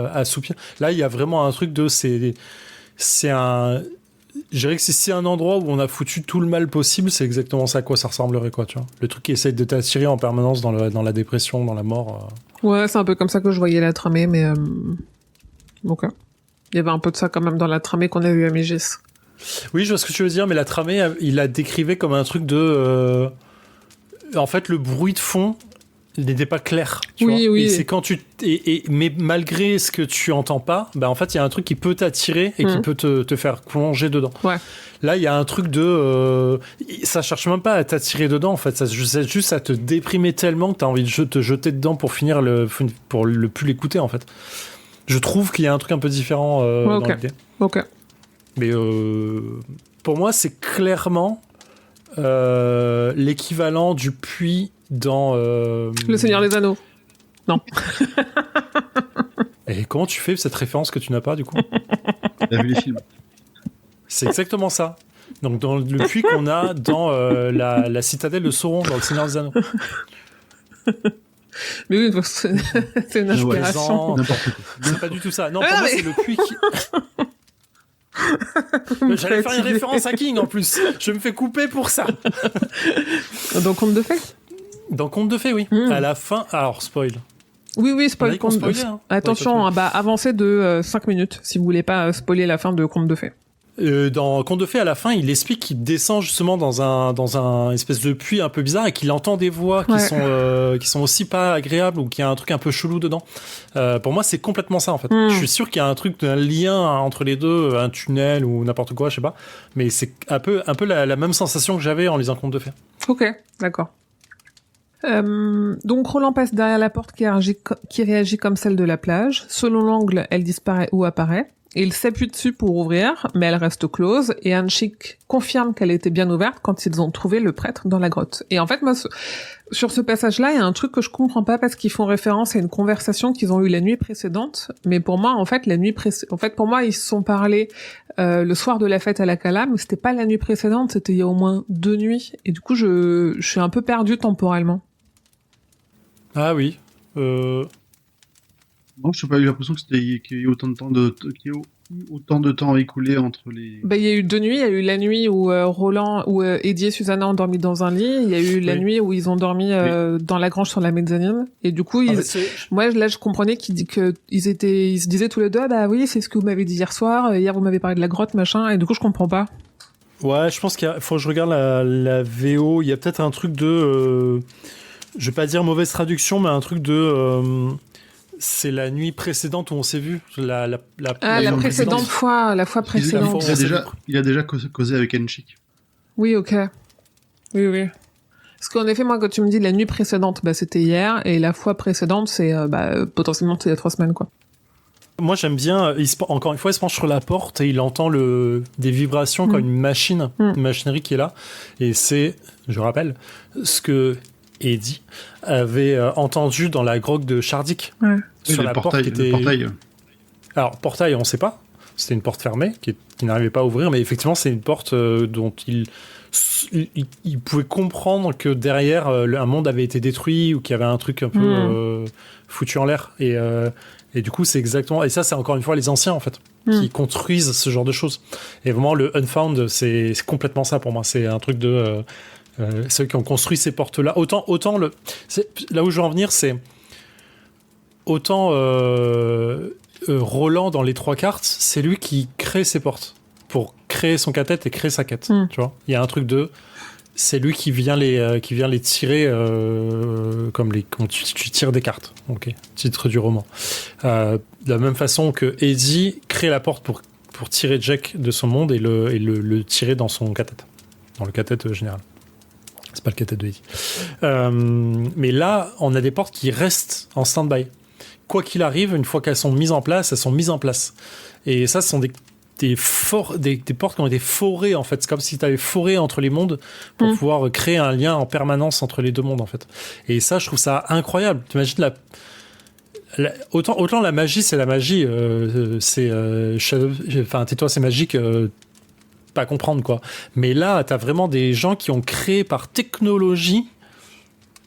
assoupir. Là, il y a vraiment un truc de... C'est un... Je dirais que si c'est un endroit où on a foutu tout le mal possible, c'est exactement ça à quoi ça ressemblerait, quoi, tu vois. Le truc qui essaye de t'attirer en permanence dans la dépression, dans la mort. Ouais, c'est un peu comme ça que je voyais la tramée, mais... Ok. Il y avait un peu de ça quand même dans la tramée qu'on a vue à Mégis. Oui, je vois ce que tu veux dire, mais la tramée, il la décrivait comme un truc de... En fait, le bruit de fond n'était pas clair. Tu vois. Oui. Et c'est quand mais malgré ce que tu entends pas, en fait, il y a un truc qui peut t'attirer et qui peut te faire plonger dedans. Ouais. Là, il y a un truc de... ça cherche même pas à t'attirer dedans, en fait. Ça cherche juste à te déprimer tellement que t'as envie de te jeter dedans pour pour le plus l'écouter, en fait. Je trouve qu'il y a un truc un peu différent dans l'idée. Ok. Mais pour moi, c'est clairement... l'équivalent du puits dans Le Seigneur des Anneaux. Non. Et comment tu fais cette référence que tu n'as pas du coup? T'as vu les films? C'est exactement ça. Donc dans le puits qu'on a dans la citadelle de Sauron dans le Seigneur des Anneaux. Mais oui, c'est une inspiration. C'est pas du tout ça. Non, pour moi, c'est le puits qui... J'allais faire une référence à King en plus. Je me fais couper pour ça. Dans Conte de Fées. Dans Conte de Fées, oui. À la fin, alors spoil. Oui, spoil. Conte de Fées. Attention, avancez de 5 minutes si vous voulez pas spoiler la fin de Conte de Fées. Dans Conte de Fées, à la fin, il explique qu'il descend justement dans un espèce de puits un peu bizarre et qu'il entend des voix qui sont aussi pas agréables ou qu'il y a un truc un peu chelou dedans. Pour moi, c'est complètement ça en fait. Je suis sûr qu'il y a un truc, un lien entre les deux, un tunnel ou n'importe quoi, je sais pas. Mais c'est un peu la même sensation que j'avais en lisant Conte de Fées. Ok, d'accord. Donc Roland passe derrière la porte qui réagit comme celle de la plage. Selon l'angle, elle disparaît ou apparaît. Il s'appuie dessus pour ouvrir, mais elle reste close, et Anshik confirme qu'elle était bien ouverte quand ils ont trouvé le prêtre dans la grotte. Et en fait, moi, sur ce passage-là, il y a un truc que je comprends pas parce qu'ils font référence à une conversation qu'ils ont eue la nuit précédente, mais pour moi, en fait, pour moi, ils se sont parlé le soir de la fête à la Cala, mais c'était pas la nuit précédente, c'était il y a au moins 2 nuits, et du coup, je suis un peu perdu temporellement. Ah oui. Non, je n'ai pas eu l'impression qu'il y ait autant de temps écoulé entre les... Il y a eu 2 nuits. Il y a eu la nuit où Eddie et Susanna ont dormi dans un lit. Il y a eu la nuit où ils ont dormi dans la grange sur la mezzanine. Et du coup, moi, là, je comprenais qu'ils se disaient tous les deux, bah oui, c'est ce que vous m'avez dit hier soir. Hier, vous m'avez parlé de la grotte, machin. Et du coup, je comprends pas. Ouais, je pense qu'il faut que je regarde la VO. Il y a peut-être un truc de... je vais pas dire mauvaise traduction, mais un truc de... c'est la nuit précédente où on s'est vu. La précédente fois, la fois précédente. Il a déjà causé avec Anshik. Oui, ok. Oui. Parce qu'en effet, moi, quand tu me dis la nuit précédente, c'était hier, et la fois précédente, c'est potentiellement c'est il y a 3 semaines, quoi. Moi, j'aime bien. Encore une fois, il se penche sur la porte et il entend des vibrations comme une machinerie qui est là. Et c'est, je rappelle, ce que Eddie avait entendu dans la grotte de Shardik. Sur la porte qui était... le portail. Alors, portail, on ne sait pas. C'était une porte fermée qui n'arrivait pas à ouvrir, mais effectivement, c'est une porte dont il pouvait comprendre que derrière, un monde avait été détruit ou qu'il y avait un truc un peu foutu en l'air. Et du coup, c'est exactement... Et ça, c'est encore une fois les anciens, en fait, qui construisent ce genre de choses. Et vraiment, le Unfound, c'est complètement ça pour moi. C'est un truc de... ceux qui ont construit ces portes-là. Autant là où je veux en venir, c'est... Autant Roland, dans les 3 cartes, c'est lui qui crée ses portes pour créer son quête et créer sa quête. Tu vois, il y a un truc de... C'est lui qui vient les tirer comme tu tires des cartes. Ok, titre du roman. De la même façon que Eddie crée la porte pour tirer Jack de son monde et le tirer dans son quête. Dans le quête général. C'est pas le quête de Eddie. Mais là, on a des portes qui restent en stand-by. Quoi qu'il arrive, une fois qu'elles sont mises en place, elles sont mises en place. Et ça, ce sont des portes qui ont été forées, en fait. C'est comme si tu avais foré entre les mondes pour pouvoir créer un lien en permanence entre les 2 mondes, en fait. Et ça, je trouve ça incroyable. T'imagines autant la magie, c'est la magie. Tais-toi, c'est magique. Pas comprendre, quoi. Mais là, t'as vraiment des gens qui ont créé par technologie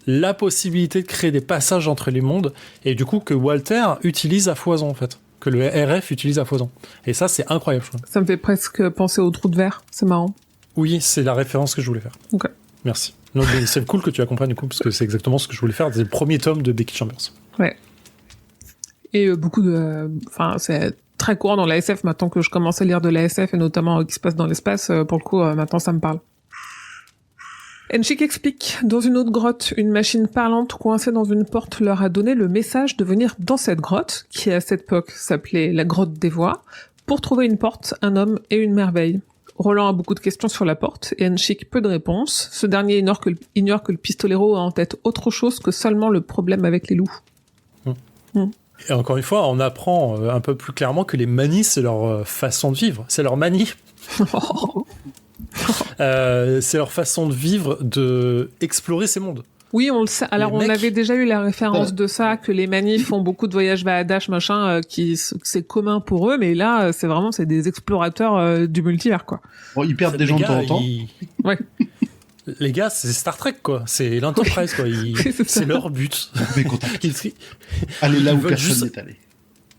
la possibilité de créer des passages entre les mondes, et du coup que Walter utilise à foison, en fait, que le RF utilise à foison. Et ça, c'est incroyable, je trouve. Ça me fait presque penser au trou de verre, c'est marrant. Oui, c'est la référence que je voulais faire. Ok. Merci. Donc, c'est cool que tu la comprennes, du coup, parce que c'est exactement ce que je voulais faire. C'est le premier tome de Becky Chambers. Ouais. Et beaucoup de... Enfin, c'est très courant dans la SF, maintenant que je commence à lire de la SF, et notamment qui se passe dans l'espace, pour le coup, maintenant, ça me parle. Anshik explique, dans une autre grotte, une machine parlante coincée dans une porte leur a donné le message de venir dans cette grotte, qui à cette époque s'appelait la grotte des voix, pour trouver une porte, un homme et une merveille. Roland a beaucoup de questions sur la porte, et Anshik peu de réponses. Ce dernier ignore que le pistolero a en tête autre chose que seulement le problème avec les loups. Et encore une fois, on apprend un peu plus clairement que les manies, c'est leur façon de vivre. C'est leur manie. C'est leur façon de vivre, de explorer ces mondes. Oui, on le sait. Alors, on avait déjà eu la référence de ça, que les manifs font beaucoup de voyages Vahadash, machin, c'est commun pour eux, mais là, c'est des explorateurs du multivers, quoi. Bon, ils perdent des gens de temps en temps. Ouais. Les gars, c'est Star Trek, quoi. C'est l'Enterprise, quoi. C'est leur but. Allez là où personne n'est allé.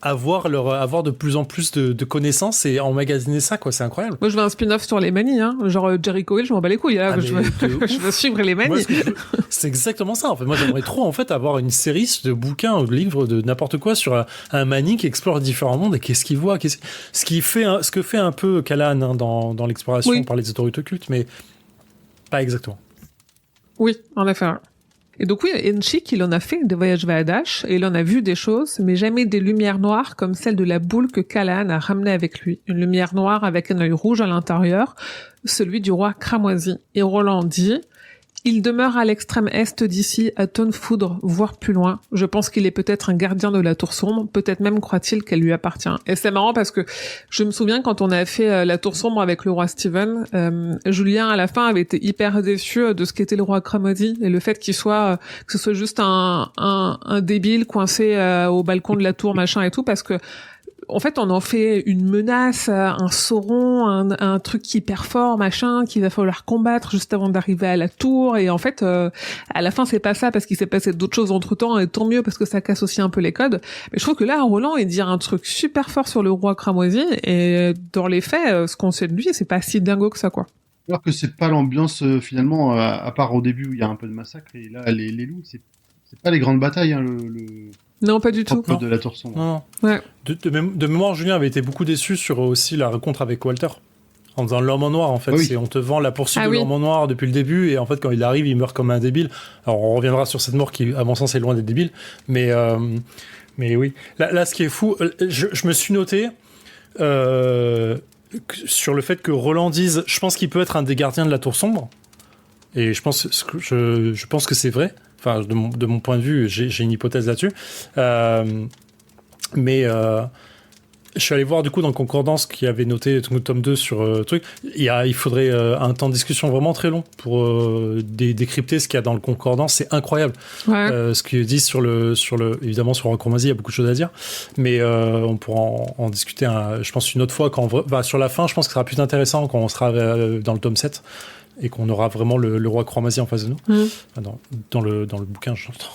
avoir de plus en plus de connaissances et emmagasiner ça, quoi. C'est incroyable. Moi, je veux un spin-off sur les manies, hein. Genre Jericho Hill, je m'en bats les couilles. Là. Ah, Je veux suivre les manies. Moi, c'est exactement ça. En fait, moi, j'aimerais trop en fait avoir une série de bouquins ou de livres de n'importe quoi sur un mani qui explore différents mondes et qu'est-ce qu'il voit, ce que fait un peu Callahan, hein, dans l'exploration par les autorités occultes, mais pas exactement. Oui, en effet. Et donc oui, Enchik, il en a fait des voyages Valadash et il en a vu des choses, mais jamais des lumières noires comme celle de la boule que Callahan a ramenée avec lui. Une lumière noire avec un œil rouge à l'intérieur, celui du roi cramoisi. Et Roland dit: il demeure à l'extrême est d'ici, à tonne foudre, voire plus loin. Je pense qu'il est peut-être un gardien de la tour sombre, peut-être même croit-il qu'elle lui appartient. Et c'est marrant parce que je me souviens quand on a fait la tour sombre avec le roi Steven, Julien à la fin avait été hyper déçu de ce qu'était le roi Cramoisi et le fait qu'il soit, que ce soit juste un débile coincé au balcon de la tour machin et tout, parce que en fait, on en fait une menace, un Sauron, un truc hyper fort, machin, qu'il va falloir combattre juste avant d'arriver à la tour. Et en fait, à la fin, c'est pas ça, parce qu'il s'est passé d'autres choses entre-temps, et tant mieux, parce que ça casse aussi un peu les codes. Mais je trouve que là, Roland, il dit un truc super fort sur le roi cramoisi, et dans les faits, ce qu'on sait de lui, c'est pas si dingo que ça, quoi. Alors que c'est pas l'ambiance, finalement, à part au début où il y a un peu de massacre, et là, les loups, c'est pas les grandes batailles, hein, Non, pas du tout. de la tour sombre. Non. Ouais. De mémoire, Julien avait été beaucoup déçu sur aussi la rencontre avec Walter. En disant l'homme en noir, en fait. Oui. C'est, on te vend la poursuite de l'homme en noir depuis le début, et en fait, quand il arrive, il meurt comme un débile. Alors, on reviendra sur cette mort qui, à mon sens, est loin d'être débile. Mais oui. Là, ce qui est fou, je me suis noté sur le fait que Roland dise, je pense qu'il peut être un des gardiens de la tour sombre. Et je pense que c'est vrai. Enfin, de mon point de vue, j'ai une hypothèse là-dessus. Mais je suis allé voir du coup dans Concordance qui avait noté tome 2 sur truc. Il faudrait un temps de discussion vraiment très long pour décrypter ce qu'il y a dans le Concordance. C'est incroyable. Ouais. Ce qu'ils disent sur le évidemment sur Chromasie, il y a beaucoup de choses à dire. Mais on pourra en discuter, je pense, une autre fois. Sur la fin, je pense que ça sera plus intéressant quand on sera dans le tome 7. Et qu'on aura vraiment le roi Cramoisi en face de nous. Enfin, dans le bouquin, j'entends.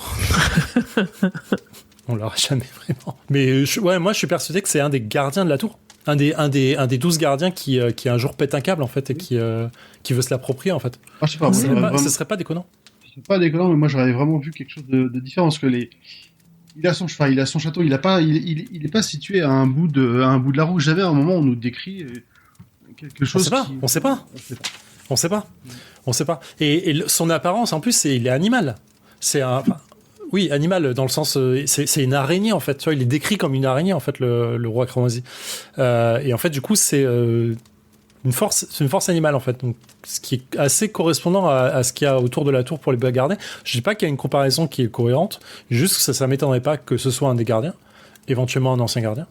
On l'aura jamais vraiment. Mais moi, je suis persuadé que c'est un des gardiens de la tour. Un des 12 gardiens qui un jour pète un câble, en fait, et qui veut se l'approprier, en fait. Ah, je sais pas, ce serait pas déconnant. C'est pas déconnant, mais moi, j'aurais vraiment vu quelque chose de différent, parce que il a son château, il est pas situé à un bout de la roue. J'avais un moment où on nous décrit quelque chose. On sait pas. Et son apparence, en plus, il est animal. Oui, animal, dans le sens... c'est une araignée, en fait. Tu vois, il est décrit comme une araignée, en fait, le roi Cramoisi. Et en fait, du coup, c'est une force animale, en fait. Donc, ce qui est assez correspondant à ce qu'il y a autour de la tour pour les garder. Je dis pas qu'il y a une comparaison qui est cohérente, juste que ça m'étonnerait pas que ce soit un des gardiens. Éventuellement un ancien gardien.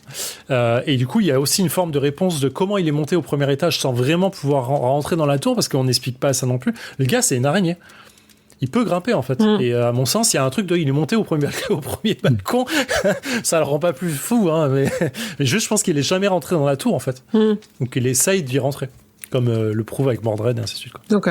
Et du coup, il y a aussi une forme de réponse de comment il est monté au premier étage sans vraiment pouvoir rentrer dans la tour, parce qu'on n'explique pas ça non plus. Le gars, c'est une araignée. Il peut grimper, en fait. Et à mon sens, il y a un truc il est monté au premier balcon. Ça le rend pas plus fou, hein, mais juste, je pense qu'il est jamais rentré dans la tour, en fait. Donc, il essaye d'y rentrer. Comme le prouve avec Mordred, et ainsi de suite, quoi. Donc,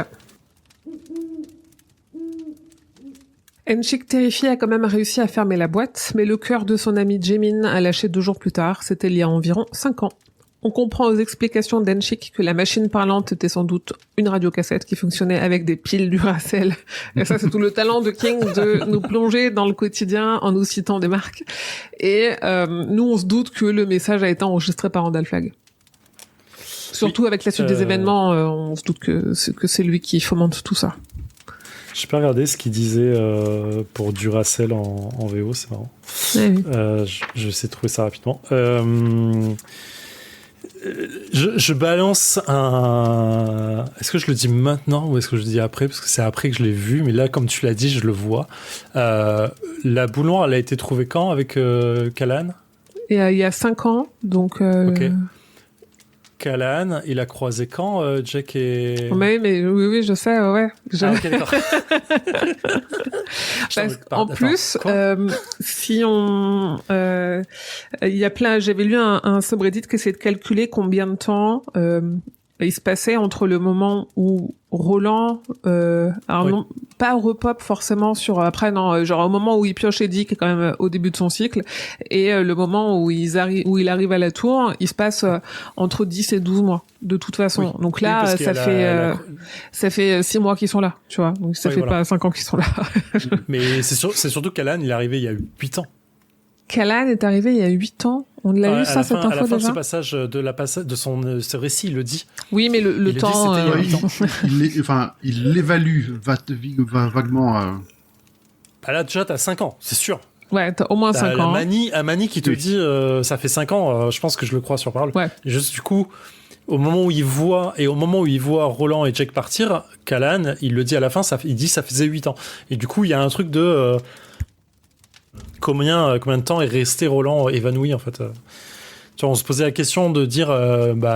Enchik, terrifié, a quand même réussi à fermer la boîte, mais le cœur de son ami Jaemin a lâché 2 jours plus tard, c'était il y a environ 5 ans. On comprend aux explications d'Enchik que la machine parlante était sans doute une radiocassette qui fonctionnait avec des piles Duracell. Et ça, c'est tout le talent de King de nous plonger dans le quotidien en nous citant des marques. Et nous, on se doute que le message a été enregistré par Randall Flagg. Surtout avec la suite des événements, on se doute que c'est lui qui fomente tout ça. J'ai pas regardé ce qu'il disait pour Duracell en VO, c'est marrant. Oui. Je vais essayer de trouver ça rapidement. Je balance un... Est-ce que je le dis maintenant ou est-ce que je le dis après? Parce que c'est après que je l'ai vu, mais là, comme tu l'as dit, je le vois. La boule noire, elle a été trouvée quand avec Callahan? Il y a 5 ans, donc... Ok. Callahan, il a croisé quand Jack et... Oui, je sais, ouais. Ah, ok, d'accord. En plus, si on... il y a plein... J'avais lu un subreddit qui essayait de calculer combien de temps il se passait entre le moment où Roland, alors Oui. non, pas repop forcément sur après non, genre au moment où il pioche Eddie qui est quand même au début de son cycle et le moment où il arrive à la tour, il se passe entre 10 et 12 mois de toute façon. Oui. Donc Oui, là parce qu'il y a ça fait 6 mois qu'ils sont là, tu vois. Donc ça Oui, fait voilà. pas 5 ans qu'ils sont là. Mais c'est surtout qu'Alan, il est arrivé il y a 8 ans. Callan est arrivé il y a 8 ans. On l'a eu ça cette à la info fin de déjà. ce passage de ce récit, il le dit. Oui, mais le Il temps a dit, Il l'évalue vaguement. Ah là, déjà, t'as 5 ans, c'est sûr. ouais, t'as au moins 5 ans. Mani qui te Oui. dit ça fait 5 ans, je pense que je le crois sur parole. Ouais. Et juste du coup, au moment où il voit Roland et Jake partir, Callan, il le dit à la fin, il dit ça faisait 8 ans. Et du coup, il y a un truc de combien de temps est resté Roland évanoui en fait. Tu vois, on se posait la question de dire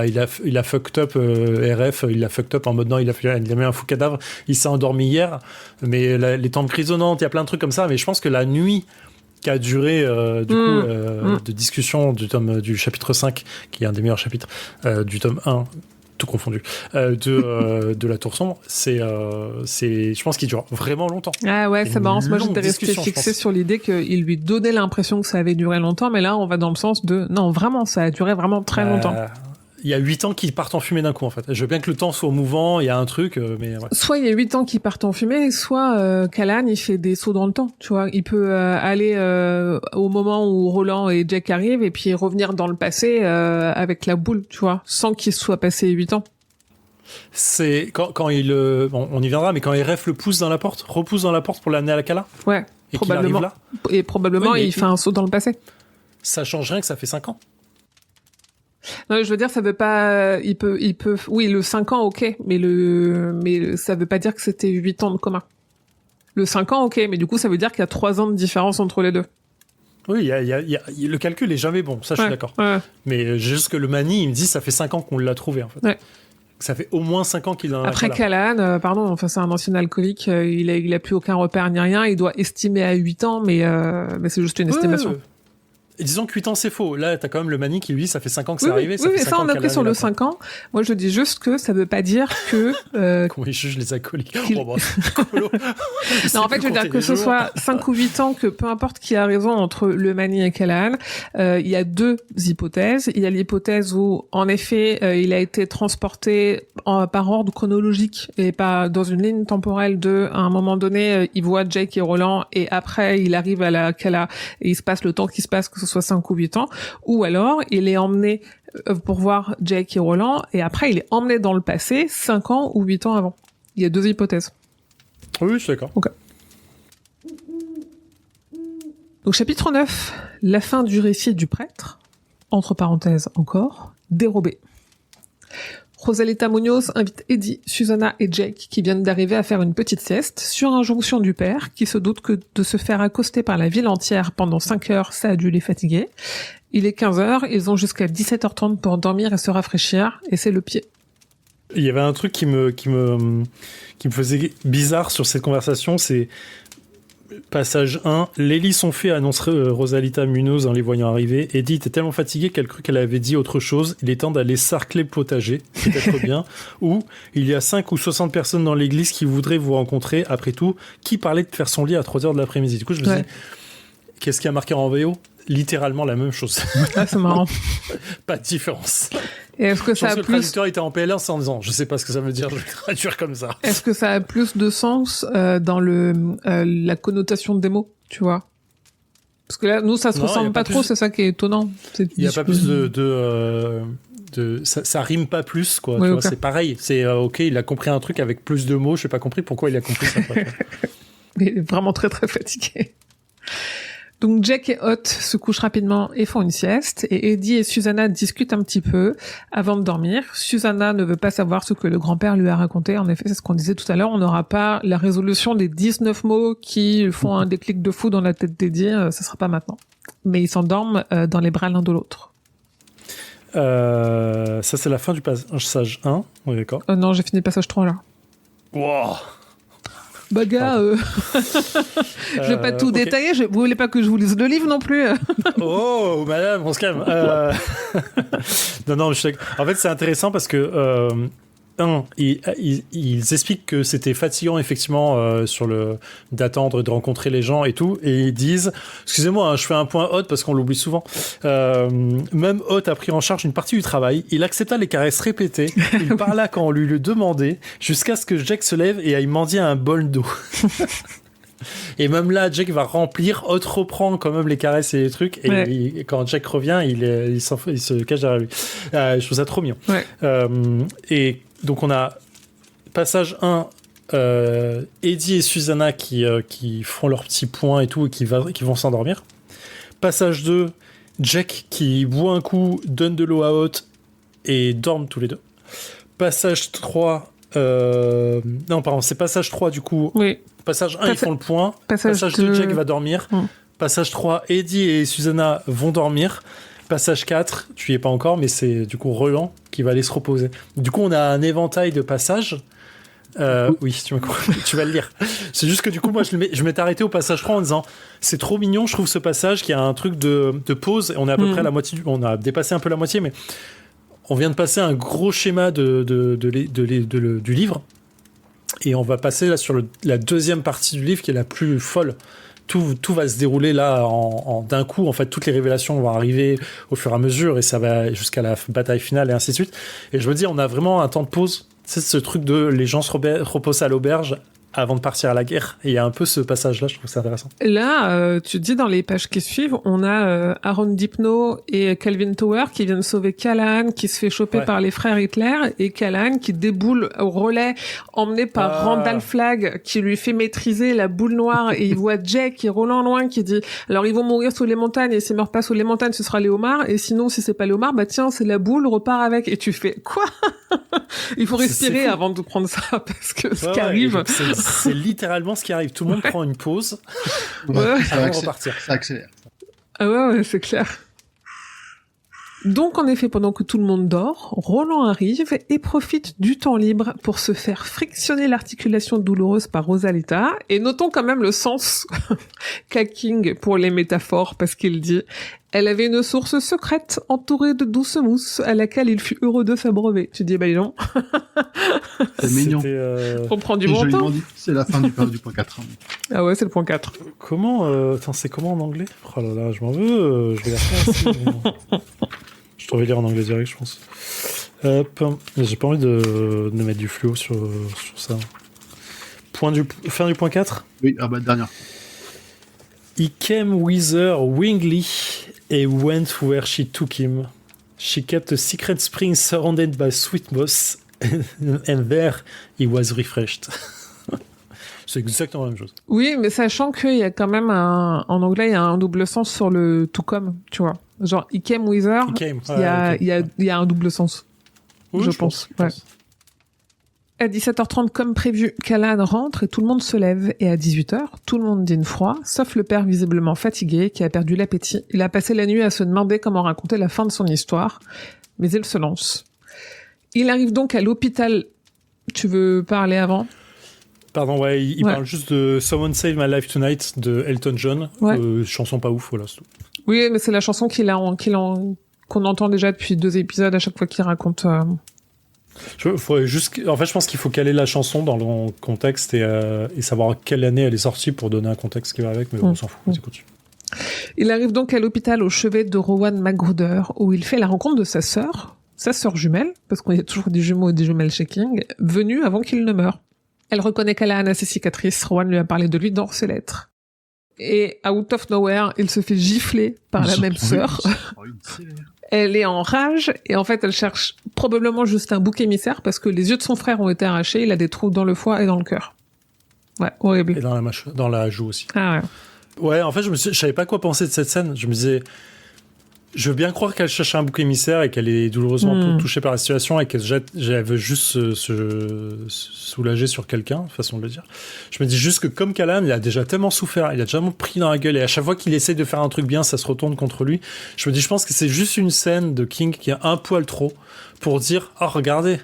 il a fucked up RF, il a fucked up en mode non, il a mis un fou cadavre, il s'est endormi hier, mais les tempes grisonnantes, il y a plein de trucs comme ça, mais je pense que la nuit qui a duré de discussion du chapitre 5, qui est un des meilleurs chapitres du tome 1, tout confondu, de la Tour Sombre, je pense qu'il dure vraiment longtemps. Ah ouais, C'est c'est marrant. une Moi, j'étais longue restée discussion, je fixée pense. sur l'idée qu'il lui donnait l'impression que ça avait duré longtemps, mais là, on va dans le sens de non, vraiment, ça a duré vraiment très longtemps. Il y a 8 ans qui partent en fumée d'un coup, en fait. Je veux bien que le temps soit mouvant, il y a un truc, mais ouais. Soit il y a 8 ans qui partent en fumée, soit Callan, il fait des sauts dans le temps, tu vois. Il peut aller au moment où Roland et Jack arrivent et puis revenir dans le passé avec la boule, tu vois, sans qu'il soit passé 8 ans. C'est quand il... bon, on y viendra, mais quand RF le repousse dans la porte pour l'amener à la Cala, Ouais, et qu'il arrive probablement. là, Et probablement, Oui, mais il fait un saut dans le passé. ça change rien que ça fait 5 ans. Non, je veux dire, ça veut pas, il peut, oui, le 5 ans, ok, mais ça veut pas dire que c'était 8 ans de commun. Le 5 ans, ok, mais du coup, ça veut dire qu'il y a 3 ans de différence entre les deux. Oui, le calcul est jamais bon, ça je suis d'accord. Ouais. Mais juste que le Mani, il me dit ça fait 5 ans qu'on l'a trouvé, en fait. Ouais. Ça fait au moins 5 ans qu'il en a. Après Callan, pardon, enfin, c'est un ancien alcoolique, il a plus aucun repère ni rien, il doit estimer à 8 ans, mais c'est juste une estimation. Et disons que 8 ans c'est faux. Là, t'as quand même le Mani qui lui dit ça fait 5 ans que c'est Oui, arrivé. oui, fait mais 5 ça, ans on a qu'elle pris sur le là, quoi. 5 ans. Moi, je dis juste que ça veut pas dire que... Comment il juge les alcooliques. qu'il- Oh, bah, c'est colo. Non, en fait, je veux dire que ce soit 5 ou 8 ans, que peu importe qui a raison entre le Mani et Callan, il y a 2 hypothèses. Il y a l'hypothèse où, en effet, il a été transporté par ordre chronologique et pas dans une ligne temporelle à un moment donné, il voit Jake et Roland et après, il arrive à la Cala et il se passe le temps qui se passe, que ce soit 5 ou 8 ans. Ou alors, il est emmené pour voir Jake et Roland et après, il est emmené dans le passé 5 ans ou 8 ans avant. Il y a 2 hypothèses. Oui, je suis d'accord. Donc chapitre 9, la fin du récit du prêtre, entre parenthèses encore, dérobé. Rosalita Munoz invite Eddie, Susanna et Jake qui viennent d'arriver à faire une petite sieste sur injonction du père qui se doute que de se faire accoster par la ville entière pendant 5 heures, ça a dû les fatiguer. Il est 15h, ils ont jusqu'à 17h30 pour dormir et se rafraîchir et c'est le pied. Il y avait un truc qui me faisait bizarre sur cette conversation, c'est passage 1, les lits sont faits, annonce Rosalita Munoz en les voyant arriver. Eddie était tellement fatiguée qu'elle crut qu'elle avait dit autre chose. Il est temps d'aller sarcler le potager, peut-être bien. Ou il y a 5 ou 60 personnes dans l'église qui voudraient vous rencontrer. Après tout, qui parlait de faire son lit à 3h de l'après-midi? Du coup, je me suis dit, qu'est-ce qui a marqué en VO? Littéralement la même chose. Ah, c'est marrant. Pas de différence. Et est-ce que Je ça pense a que le plus... traducteur était en PLS en disant je sais pas ce que ça veut dire, je vais traduire comme ça. Est-ce que ça a plus de sens dans la connotation des mots, tu vois? Parce que là, nous, ça se Non, y ressemble a pas pas trop, plus- c'est ça qui est étonnant. Il n'y a pas plus ça rime pas plus, quoi. Oui, Tu vois, ok. c'est pareil. C'est ok, il a compris un truc avec plus de mots. Je n'ai pas compris pourquoi il a compris ça. Quoi. Il est vraiment très très fatigué. Donc Jack et Hot se couchent rapidement et font une sieste, et Eddie et Susanna discutent un petit peu avant de dormir. Susanna ne veut pas savoir ce que le grand-père lui a raconté. En effet, c'est ce qu'on disait tout à l'heure, on n'aura pas la résolution des 19 mots qui font un déclic de fou dans la tête d'Eddie, ça sera pas maintenant. Mais ils s'endorment dans les bras l'un de l'autre. Ça, c'est la fin du passage 1. Oui, d'accord. Non, j'ai fini le passage 3 là. Wow. Bah gars, je vais pas tout ok. détailler, vous voulez pas que je vous lise le livre non plus? Oh, madame, on se calme. Non, je sais. En fait, c'est intéressant parce que ils expliquent que c'était fatigant effectivement d'attendre, de rencontrer les gens et tout, et ils disent, excusez-moi, je fais un point Hot parce qu'on l'oublie souvent, même Hot a pris en charge une partie du travail, il accepta les caresses répétées, il parla quand on lui le demandait, jusqu'à ce que Jack se lève et aille mendier un bol d'eau. Et même là, Jack va remplir, Hot reprend quand même les caresses et les trucs, et quand Jack revient, il se cache derrière lui. Je trouve ça trop mignon. Ouais. Et donc on a passage 1, Eddie et Susanna qui font leurs petits points et tout, et qui vont s'endormir. Passage 2, Jack qui boit un coup, donne de l'eau à Hot et dorment tous les deux. Passage 3, non pardon, c'est passage 3 du coup. Oui. Passage 1, ils font le point. Passage 2, Jack va dormir. Passage 3, Eddie et Susanna vont dormir. Passage 4, tu y es pas encore, mais c'est du coup Roland qui va aller se reposer. Du coup, on a un éventail de passages. Oui, tu vas le lire. C'est juste que du coup, moi, je m'étais arrêté au passage 3 en disant c'est trop mignon, je trouve ce passage qui a un truc de pause. On est à peu près à la moitié, on a dépassé un peu la moitié, mais on vient de passer un gros schéma du livre. Et on va passer là sur la deuxième partie du livre qui est la plus folle. Tout va se dérouler là d'un coup. En fait, toutes les révélations vont arriver au fur et à mesure et ça va jusqu'à la bataille finale et ainsi de suite. Et je me dis, on a vraiment un temps de pause. C'est ce truc de les gens se reposent à l'auberge avant de partir à la guerre. Et il y a un peu ce passage-là, je trouve ça intéressant. Là, tu dis dans les pages qui suivent, on a Aaron Dipno et Calvin Tower qui viennent sauver Callahan, qui se fait choper par les frères Hitler, et Callahan qui déboule au relais, emmené par Randall Flagg, qui lui fait maîtriser la boule noire, et il voit Jack et Roland loin qui dit, alors ils vont mourir sous les montagnes, et s'ils meurent pas sous les montagnes, ce sera Léomar, et sinon, si c'est pas Léomar, bah tiens, c'est la boule, repart avec. Et tu fais, quoi? Il faut respirer avant de prendre ça, parce que ce qui arrive... C'est littéralement ce qui arrive. Tout le monde prend une pause avant de repartir. Ça accélère. Ah ouais, c'est clair. Donc, en effet, pendant que tout le monde dort, Roland arrive et profite du temps libre pour se faire frictionner l'articulation douloureuse par Rosalita. Et notons quand même le sens qu'a King pour les métaphores, parce qu'il dit « Elle avait une source secrète entourée de douce mousse à laquelle il fut heureux de s'abreuver. » Tu dis « Bah, non. » C'est mignon. On prend du bon temps. C'est la fin du point 4. Ah ouais, c'est le point 4. Comment c'est comment en anglais? Oh là là, je m'en veux. Je vais la faire aussi. Je devrais lire en anglais direct, je pense. Hop. J'ai pas envie de mettre du fluo sur ça. Fin du point 4? Oui, dernière. He came with her willingly and went where she took him. She kept a secret spring surrounded by sweet moss, and there he was refreshed. C'est exactement la même chose. Oui, mais sachant qu'il y a quand même en anglais, il y a un double sens sur le tout comme, tu vois. Genre, he came with her, il y a un double sens. Oui, je pense. Ouais. À 17h30, comme prévu, Callahan rentre et tout le monde se lève. Et à 18h, tout le monde dîne froid, sauf le père visiblement fatigué, qui a perdu l'appétit. Il a passé la nuit à se demander comment raconter la fin de son histoire. Mais il se lance. Il arrive donc à l'hôpital. Tu veux parler avant ? Pardon, ouais, il parle juste de Someone Save My Life Tonight de Elton John. Ouais. Chanson pas ouf, voilà. Oui, mais c'est la chanson qu'on entend déjà depuis 2 épisodes à chaque fois qu'il raconte. En fait, je pense qu'il faut caler la chanson dans le contexte et savoir quelle année elle est sortie pour donner un contexte qui va avec, mais on s'en fout, c'est continue. Il arrive donc à l'hôpital au chevet de Rowan Magruder, où il fait la rencontre de sa sœur jumelle, parce qu'il y a toujours des jumeaux et des jumelles chez King, venue avant qu'il ne meure. Elle reconnaît Callahan à ses cicatrices, Rowan lui a parlé de lui dans ses lettres. Et out of nowhere, il se fait gifler par la même sœur. Elle est en rage, et en fait, elle cherche probablement juste un bouc émissaire, parce que les yeux de son frère ont été arrachés, il a des trous dans le foie et dans le cœur. Ouais, horrible. Et dans la joue aussi. Ah ouais. Ouais, en fait, je savais pas quoi penser de cette scène. Je me disais, je veux bien croire qu'elle cherche un bouc émissaire et qu'elle est douloureusement touchée par la situation et qu'elle veut juste se soulager sur quelqu'un, façon de le dire. Je me dis juste que comme Callahan, il a déjà tellement souffert, il a déjà pris dans la gueule et à chaque fois qu'il essaie de faire un truc bien, ça se retourne contre lui. Je me dis, je pense que c'est juste une scène de King qui a un poil trop pour dire, oh regardez,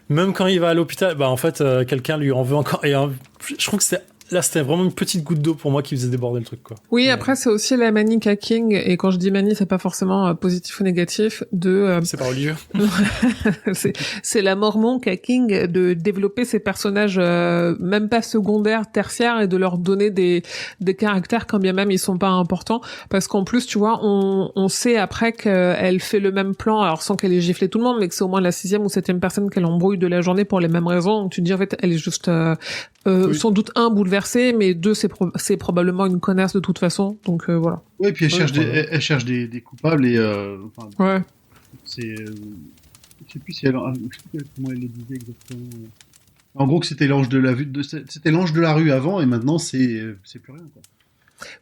même quand il va à l'hôpital, bah en fait quelqu'un lui en veut encore. Et je trouve que c'est Là, c'était vraiment une petite goutte d'eau pour moi qui faisait déborder le truc, quoi. Oui, après, c'est aussi la manie qu'a King, et quand je dis manie, c'est pas forcément positif ou négatif, C'est pas religieux. c'est la mormon qu'a King de développer ces personnages, même pas secondaires, tertiaires, et de leur donner des caractères quand bien même ils sont pas importants, parce qu'en plus, tu vois, on sait après qu'elle fait le même plan, alors sans qu'elle ait giflé tout le monde, mais que c'est au moins la 6e ou 7e personne qu'elle embrouille de la journée pour les mêmes raisons, donc tu te dis, en fait, elle est juste, Oui. sans doute bouleversée, mais c'est probablement une connasse de toute façon, donc voilà. Ouais, puis elle cherche des coupables et Ouais. c'est je sais plus si je sais plus comment elle le disait exactement. En gros, que c'était l'ange de la rue avant et maintenant c'est plus rien, quoi.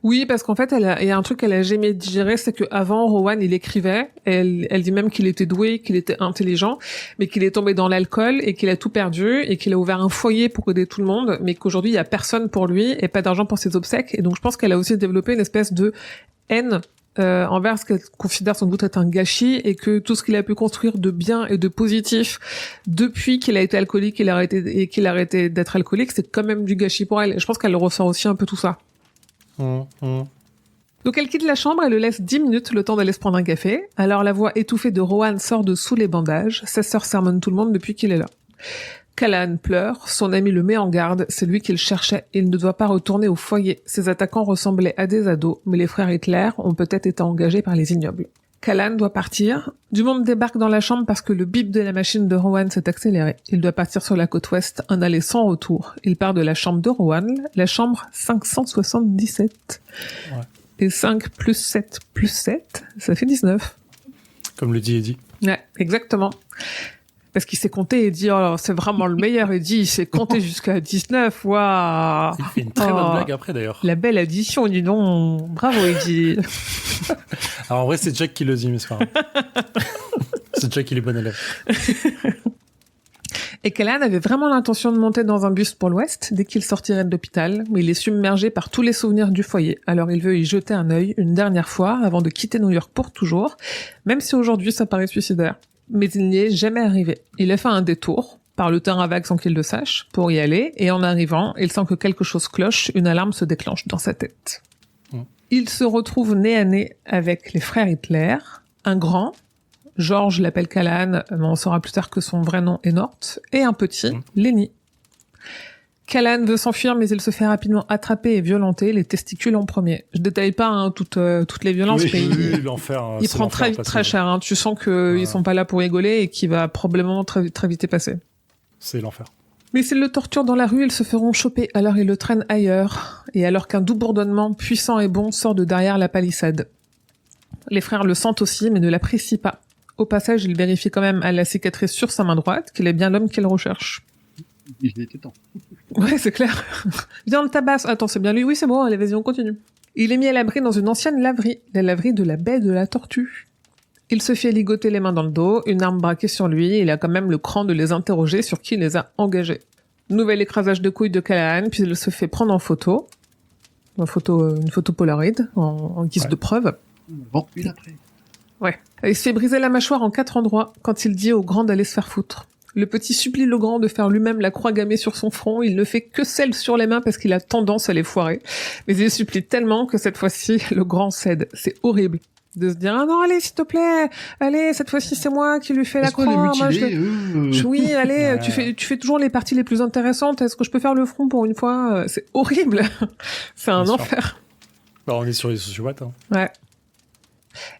Oui, parce qu'en fait, il y a un truc qu'elle a jamais digéré, c'est que avant Rowan, il écrivait. Elle dit même qu'il était doué, qu'il était intelligent, mais qu'il est tombé dans l'alcool et qu'il a tout perdu et qu'il a ouvert un foyer pour aider tout le monde, mais qu'aujourd'hui il y a personne pour lui et pas d'argent pour ses obsèques. Et donc je pense qu'elle a aussi développé une espèce de haine envers ce qu'elle considère sans doute être un gâchis, et que tout ce qu'il a pu construire de bien et de positif depuis qu'il a été alcoolique et qu'il a arrêté d'être alcoolique, c'est quand même du gâchis pour elle. Et je pense qu'elle ressent aussi un peu tout ça. Donc elle quitte la chambre et le laisse 10 minutes, le temps d'aller se prendre un café. Alors la voix étouffée de Rowan sort de sous les bandages. Sa sœur sermonne tout le monde depuis qu'il est là. Callahan pleure, son ami le met en garde, c'est lui qu'il cherchait, il ne doit pas retourner au foyer. Ses attaquants ressemblaient à des ados, mais les frères Hitler ont peut-être été engagés par les ignobles. Callahan doit partir. Du monde débarque dans la chambre parce que le bip de la machine de Rowan s'est accéléré. Il doit partir sur la côte ouest, un aller sans retour. Il part de la chambre de Rowan, la chambre 577. Ouais. Et 5 plus 7 plus 7, ça fait 19. Comme le dit Eddie. Ouais, exactement. Parce qu'il s'est compté et dit, oh, c'est vraiment le meilleur. Eddie, il s'est compté jusqu'à 19. Waouh. Il fait une très bonne blague après, d'ailleurs. La belle addition, dis donc. Bravo, Eddie. Alors, en vrai, c'est Jack qui le dit, mais c'est pas grave. C'est Jack, il est bon élève. Et Callahan avait vraiment l'intention de monter dans un bus pour l'Ouest dès qu'il sortirait de l'hôpital, mais il est submergé par tous les souvenirs du foyer. Alors il veut y jeter un œil une dernière fois avant de quitter New York pour toujours, même si aujourd'hui ça paraît suicidaire. Mais il n'y est jamais arrivé. Il a fait un détour, par le terrain vague sans qu'il le sache, pour y aller, et en arrivant, il sent que quelque chose cloche, une alarme se déclenche dans sa tête. Il se retrouve nez à nez avec les frères Hitler, un grand, George l'appelle Callahan, mais on saura plus tard que son vrai nom est Nort, et un petit, Lenny. Callahan veut s'enfuir, mais il se fait rapidement attraper et violenter, les testicules en premier. Je détaille pas toutes les violences, mais l'enfer, il prend très vite très cher. Hein. Tu sens qu'ils sont pas là pour rigoler et qu'il va probablement très, très vite y passer. C'est l'enfer. Mais s'ils le torturent dans la rue, ils se feront choper, alors ils le traînent ailleurs, et alors qu'un doux bourdonnement puissant et bon sort de derrière la palissade. Les frères le sentent aussi, mais ne l'apprécient pas. Au passage, il vérifie quand même à la cicatrice sur sa main droite qu'il est bien l'homme qu'il recherche. Il était temps. Ouais, c'est clair. Viens, on le tabasse. Attends, c'est bien lui. Oui, c'est bon, allez, vas-y, on continue. Il est mis à l'abri dans une ancienne laverie, la laverie de la baie de la Tortue. Il se fait ligoter les mains dans le dos, une arme braquée sur lui, et il a quand même le cran de les interroger sur qui il les a engagés. Nouvel écrasage de couilles de Callahan, puis il se fait prendre en photo. Une photo Polaroid, en guise de preuve. Bon, une après. Ouais. Il se fait briser la mâchoire en 4 endroits quand il dit au grand d'aller se faire foutre. Le petit supplie le grand de faire lui-même la croix gammée sur son front. Il ne fait que celle sur les mains parce qu'il a tendance à les foirer. Mais il supplie tellement que cette fois-ci, le grand cède. C'est horrible de se dire « Ah non, allez, s'il te plaît, allez, cette fois-ci, c'est moi qui lui fais la croix. » Oui, allez, tu fais toujours les parties les plus intéressantes. Est-ce que je peux faire le front pour une fois? C'est horrible. C'est un enfer. Bah, on est sur les sociopathes. Hein. Ouais.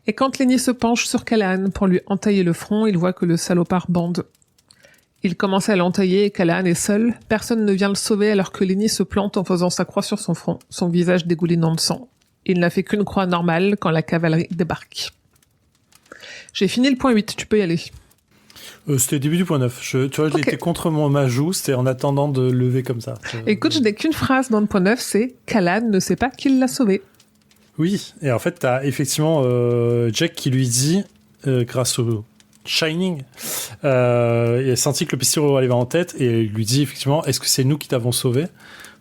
Et quand Lenny se penche sur Callahan pour lui entailler le front, il voit que le salopard bande. Il commence à l'entailler et Callahan est seul. Personne ne vient le sauver alors que Lenny se plante en faisant sa croix sur son front, son visage dégoulinant de sang. Il n'a fait qu'une croix normale quand la cavalerie débarque. J'ai fini le point 8, tu peux y aller. C'était le début du point 9. Tu vois, je l'étais contre ma joue, c'était en attendant de lever comme ça. Écoute, je n'ai qu'une phrase dans le point 9, c'est « Callahan ne sait pas qui l'a sauvé ». Oui, et en fait, t'as effectivement Jack qui lui dit, grâce au Shining, il a senti que le pistolet allait en tête, et il lui dit effectivement, est-ce que c'est nous qui t'avons sauvé?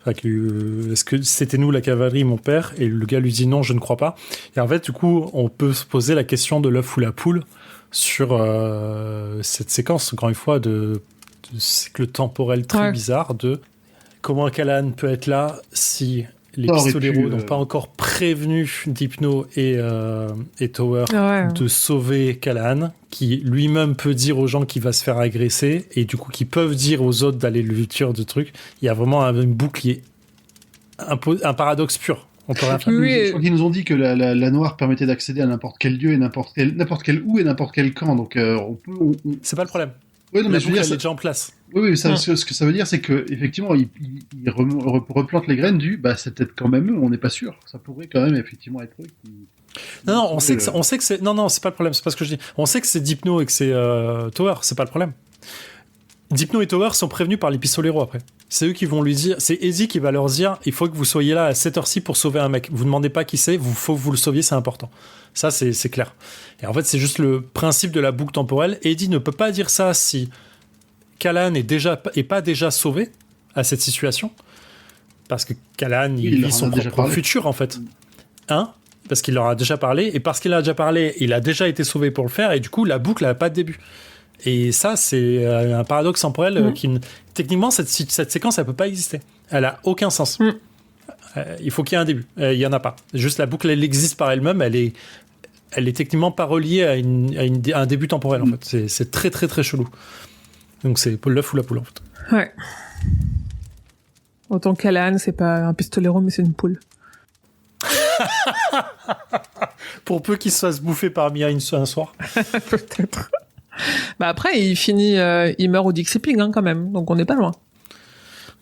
Enfin, est-ce que c'était nous la cavalerie, mon père? Et le gars lui dit non, je ne crois pas. Et en fait, du coup, on peut se poser la question de l'œuf ou la poule sur cette séquence, encore une fois, de cycle temporel très bizarre de comment Callahan peut être là si les Ça aurait pistoleros pu, n'ont pas encore prévenu Dipno et Tower Ouais. de sauver Callahan, qui lui-même peut dire aux gens qu'il va se faire agresser, et du coup qui peuvent dire aux autres d'aller lui tuer de trucs. Il y a vraiment une bouclier, un paradoxe pur. On peut rien faire. Oui. Je crois qu'ils nous ont dit que la noire permettait d'accéder à n'importe quel lieu et n'importe quel où et n'importe quel camp. Donc on peut. C'est pas le problème. Ouais, non, mais La je veux boucle, dire, elle est déjà en place. oui, ce que ça veut dire, c'est que effectivement, il replante les graines c'est peut-être quand même eux. On n'est pas sûr. Ça pourrait quand même effectivement être eux qui. Non, on sait que c'est. Non, c'est pas le problème. C'est pas ce que je dis. On sait que c'est Dipno et que c'est Tower. C'est pas le problème. Dipno et Tower sont prévenus par les pistoleros après. C'est eux qui vont lui dire. C'est Easy qui va leur dire il faut que vous soyez là à cette heure-ci pour sauver un mec. Vous demandez pas qui c'est, faut que vous le sauviez, c'est important. Ça, c'est clair. Et en fait, c'est juste le principe de la boucle temporelle. Eddie ne peut pas dire ça si Callahan est pas déjà sauvé à cette situation. Parce que Callahan, il vit son propre futur, en fait. Parce qu'il leur a déjà parlé. Et parce qu'il a déjà parlé, il a déjà été sauvé pour le faire. Et du coup, la boucle n'a pas de début. Et ça, c'est un paradoxe temporel techniquement, cette séquence, elle peut pas exister. Elle a aucun sens. Il faut qu'il y ait un début. Il y en a pas. Juste la boucle, elle existe par elle-même. Elle est techniquement pas reliée à un début temporel, en fait. C'est très, très, très chelou. Donc, c'est l'œuf ou la poule, en fait. Ouais. Autant Callahan, c'est pas un pistolero, mais c'est une poule. Pour peu qu'il se fasse bouffer par Mia un soir. Peut-être. Bah après, il meurt au Dixie Pig, quand même. Donc, on n'est pas loin.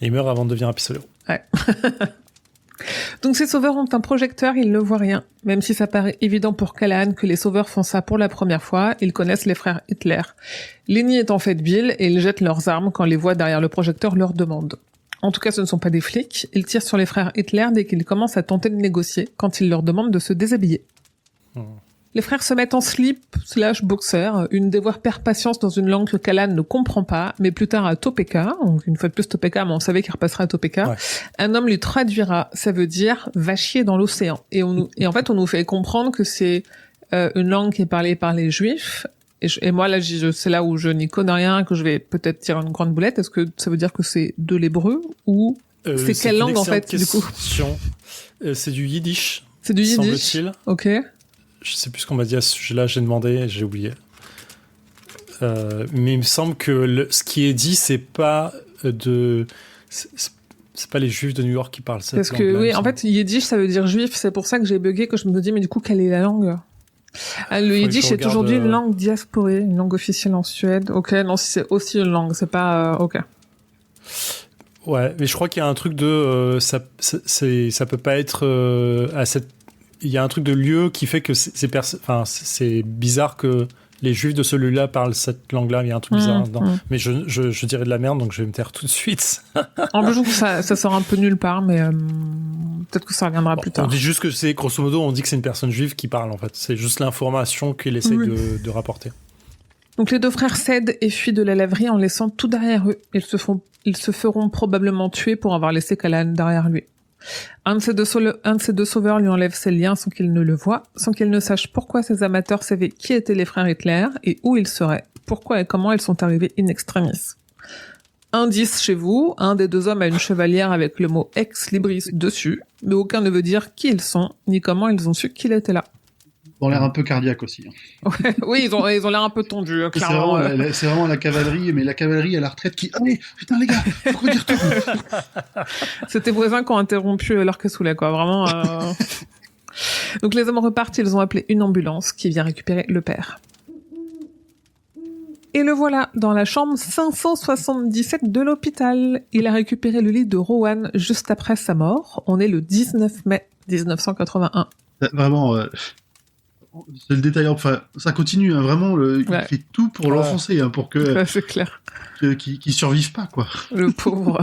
Et il meurt avant de devenir un pistolero. Ouais. Donc ces sauveurs ont un projecteur, ils ne voient rien. Même si ça paraît évident pour Callahan que les sauveurs font ça pour la première fois, ils connaissent les frères Hitler. Lenny est en fait Bill et ils jettent leurs armes quand les voix derrière le projecteur leur demandent. En tout cas, ce ne sont pas des flics, ils tirent sur les frères Hitler dès qu'ils commencent à tenter de négocier, quand ils leur demandent de se déshabiller. Les frères se mettent en slip/boxer, une des voix perd patience dans une langue que Callahan ne comprend pas, mais plus tard à Topeka, donc une fois de plus Topeka, mais on savait qu'il repasserait à Topeka, un homme lui traduira, ça veut dire « va chier dans l'océan ». Et en fait, on nous fait comprendre que c'est une langue qui est parlée par les Juifs, et moi là, c'est là où je n'y connais rien, que je vais peut-être tirer une grande boulette. Est-ce que ça veut dire que c'est de l'hébreu, ou c'est quelle langue en fait, du coup? C'est du yiddish. C'est du yiddish, semble-t-il. Ok. Je sais plus ce qu'on m'a dit à ce sujet-là, j'ai demandé, j'ai oublié. Mais il me semble que ce qui est dit, c'est pas c'est pas les juifs de New York qui parlent ça. Parce que oui, en fait, yiddish ça veut dire juif, c'est pour ça que j'ai bugué, que je me dis mais du coup quelle est la langue? Le yiddish est aujourd'hui une langue diasporée, une langue officielle en Suède. Ok, non, c'est aussi une langue, c'est pas ok. Ouais, mais je crois qu'il y a un truc de ça peut pas être à cette. Il y a un truc de lieu qui fait que c'est bizarre que les juifs de celui-là parlent cette langue-là. Il y a un truc bizarre là-dedans. Mais je dirais de la merde, donc je vais me taire tout de suite. En plus, je trouve que ça sort un peu nulle part, mais peut-être que ça reviendra plus tard. On dit juste que c'est, grosso modo, on dit que c'est une personne juive qui parle, en fait. C'est juste l'information qu'il essaie de rapporter. Donc les deux frères cèdent et fuient de la laverie en laissant tout derrière eux. Ils se feront probablement tuer pour avoir laissé Callahan derrière lui. Un de ces deux sauveurs lui enlève ses liens sans qu'il ne le voie, sans qu'il ne sache pourquoi ces amateurs savaient qui étaient les frères Hitler et où ils seraient, pourquoi et comment ils sont arrivés in extremis. Indice chez vous, un des deux hommes a une chevalière avec le mot ex libris dessus, mais aucun ne veut dire qui ils sont, ni comment ils ont su qu'il était là. Ils ont l'air un peu cardiaque aussi. Ouais, oui, ils ont l'air un peu tendus, clairement. C'est vraiment la cavalerie, mais la cavalerie à la retraite qui... Allez, putain les gars, faut redire tout. C'était voisins qui ont interrompu leur cassoulet, quoi, vraiment. Donc les hommes repartent, ils ont appelé une ambulance qui vient récupérer le père. Et le voilà, dans la chambre 577 de l'hôpital. Il a récupéré le lit de Rowan juste après sa mort. On est le 19 mai 1981. Vraiment... c'est le détail, enfin, ça continue, hein, vraiment, il fait tout pour l'enfoncer, hein, pour que, c'est clair. qu'il survive pas, quoi. Le pauvre.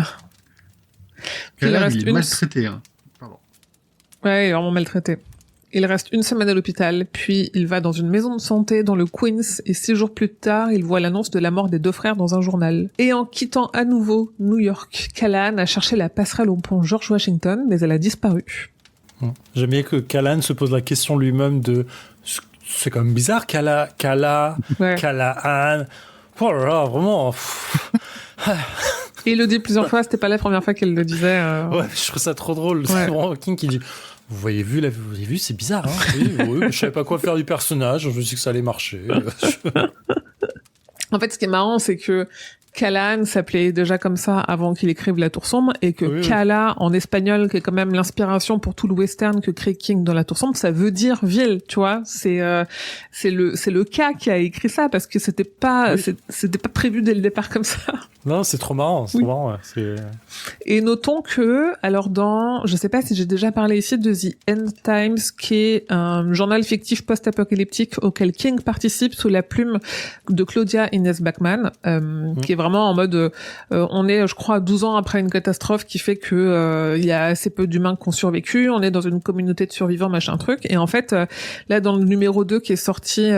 Il est maltraité, hein. Pardon. Ouais, il est vraiment maltraité. Il reste une semaine à l'hôpital, puis il va dans une maison de santé dans le Queens, et 6 jours plus tard, il voit l'annonce de la mort des deux frères dans un journal. Et en quittant à nouveau New York, Callahan a cherché la passerelle au pont George Washington, mais elle a disparu. J'aime bien que Callahan se pose la question lui-même de... C'est quand même bizarre, Callahan... Oh là là, vraiment... Et il le dit plusieurs fois, c'était pas la première fois qu'elle le disait. Ouais, je trouve ça trop drôle. Ouais. C'est vraiment King qui dit vous avez vu, c'est bizarre. Hein oui, je savais pas quoi faire du personnage. Je me suis dit que ça allait marcher. En fait, ce qui est marrant, c'est que Callahan s'appelait déjà comme ça avant qu'il écrive La Tour Sombre, et que Oui. Cala, en espagnol, qui est quand même l'inspiration pour tout le western que crée King dans La Tour Sombre, ça veut dire ville, tu vois. C'est le cas qui a écrit ça, parce que c'était pas prévu dès le départ comme ça. Non, c'est trop marrant. C'est Oui. trop marrant. Ouais. C'est... Et notons que, alors je sais pas si j'ai déjà parlé ici de The End Times, qui est un journal fictif post-apocalyptique auquel King participe sous la plume de Claudia Inés Bachmann, qui est vraiment en mode, on est, je crois, 12 ans après une catastrophe qui fait que il y a assez peu d'humains qui ont survécu, on est dans une communauté de survivants, machin truc, et en fait, là, dans le numéro 2 qui est sorti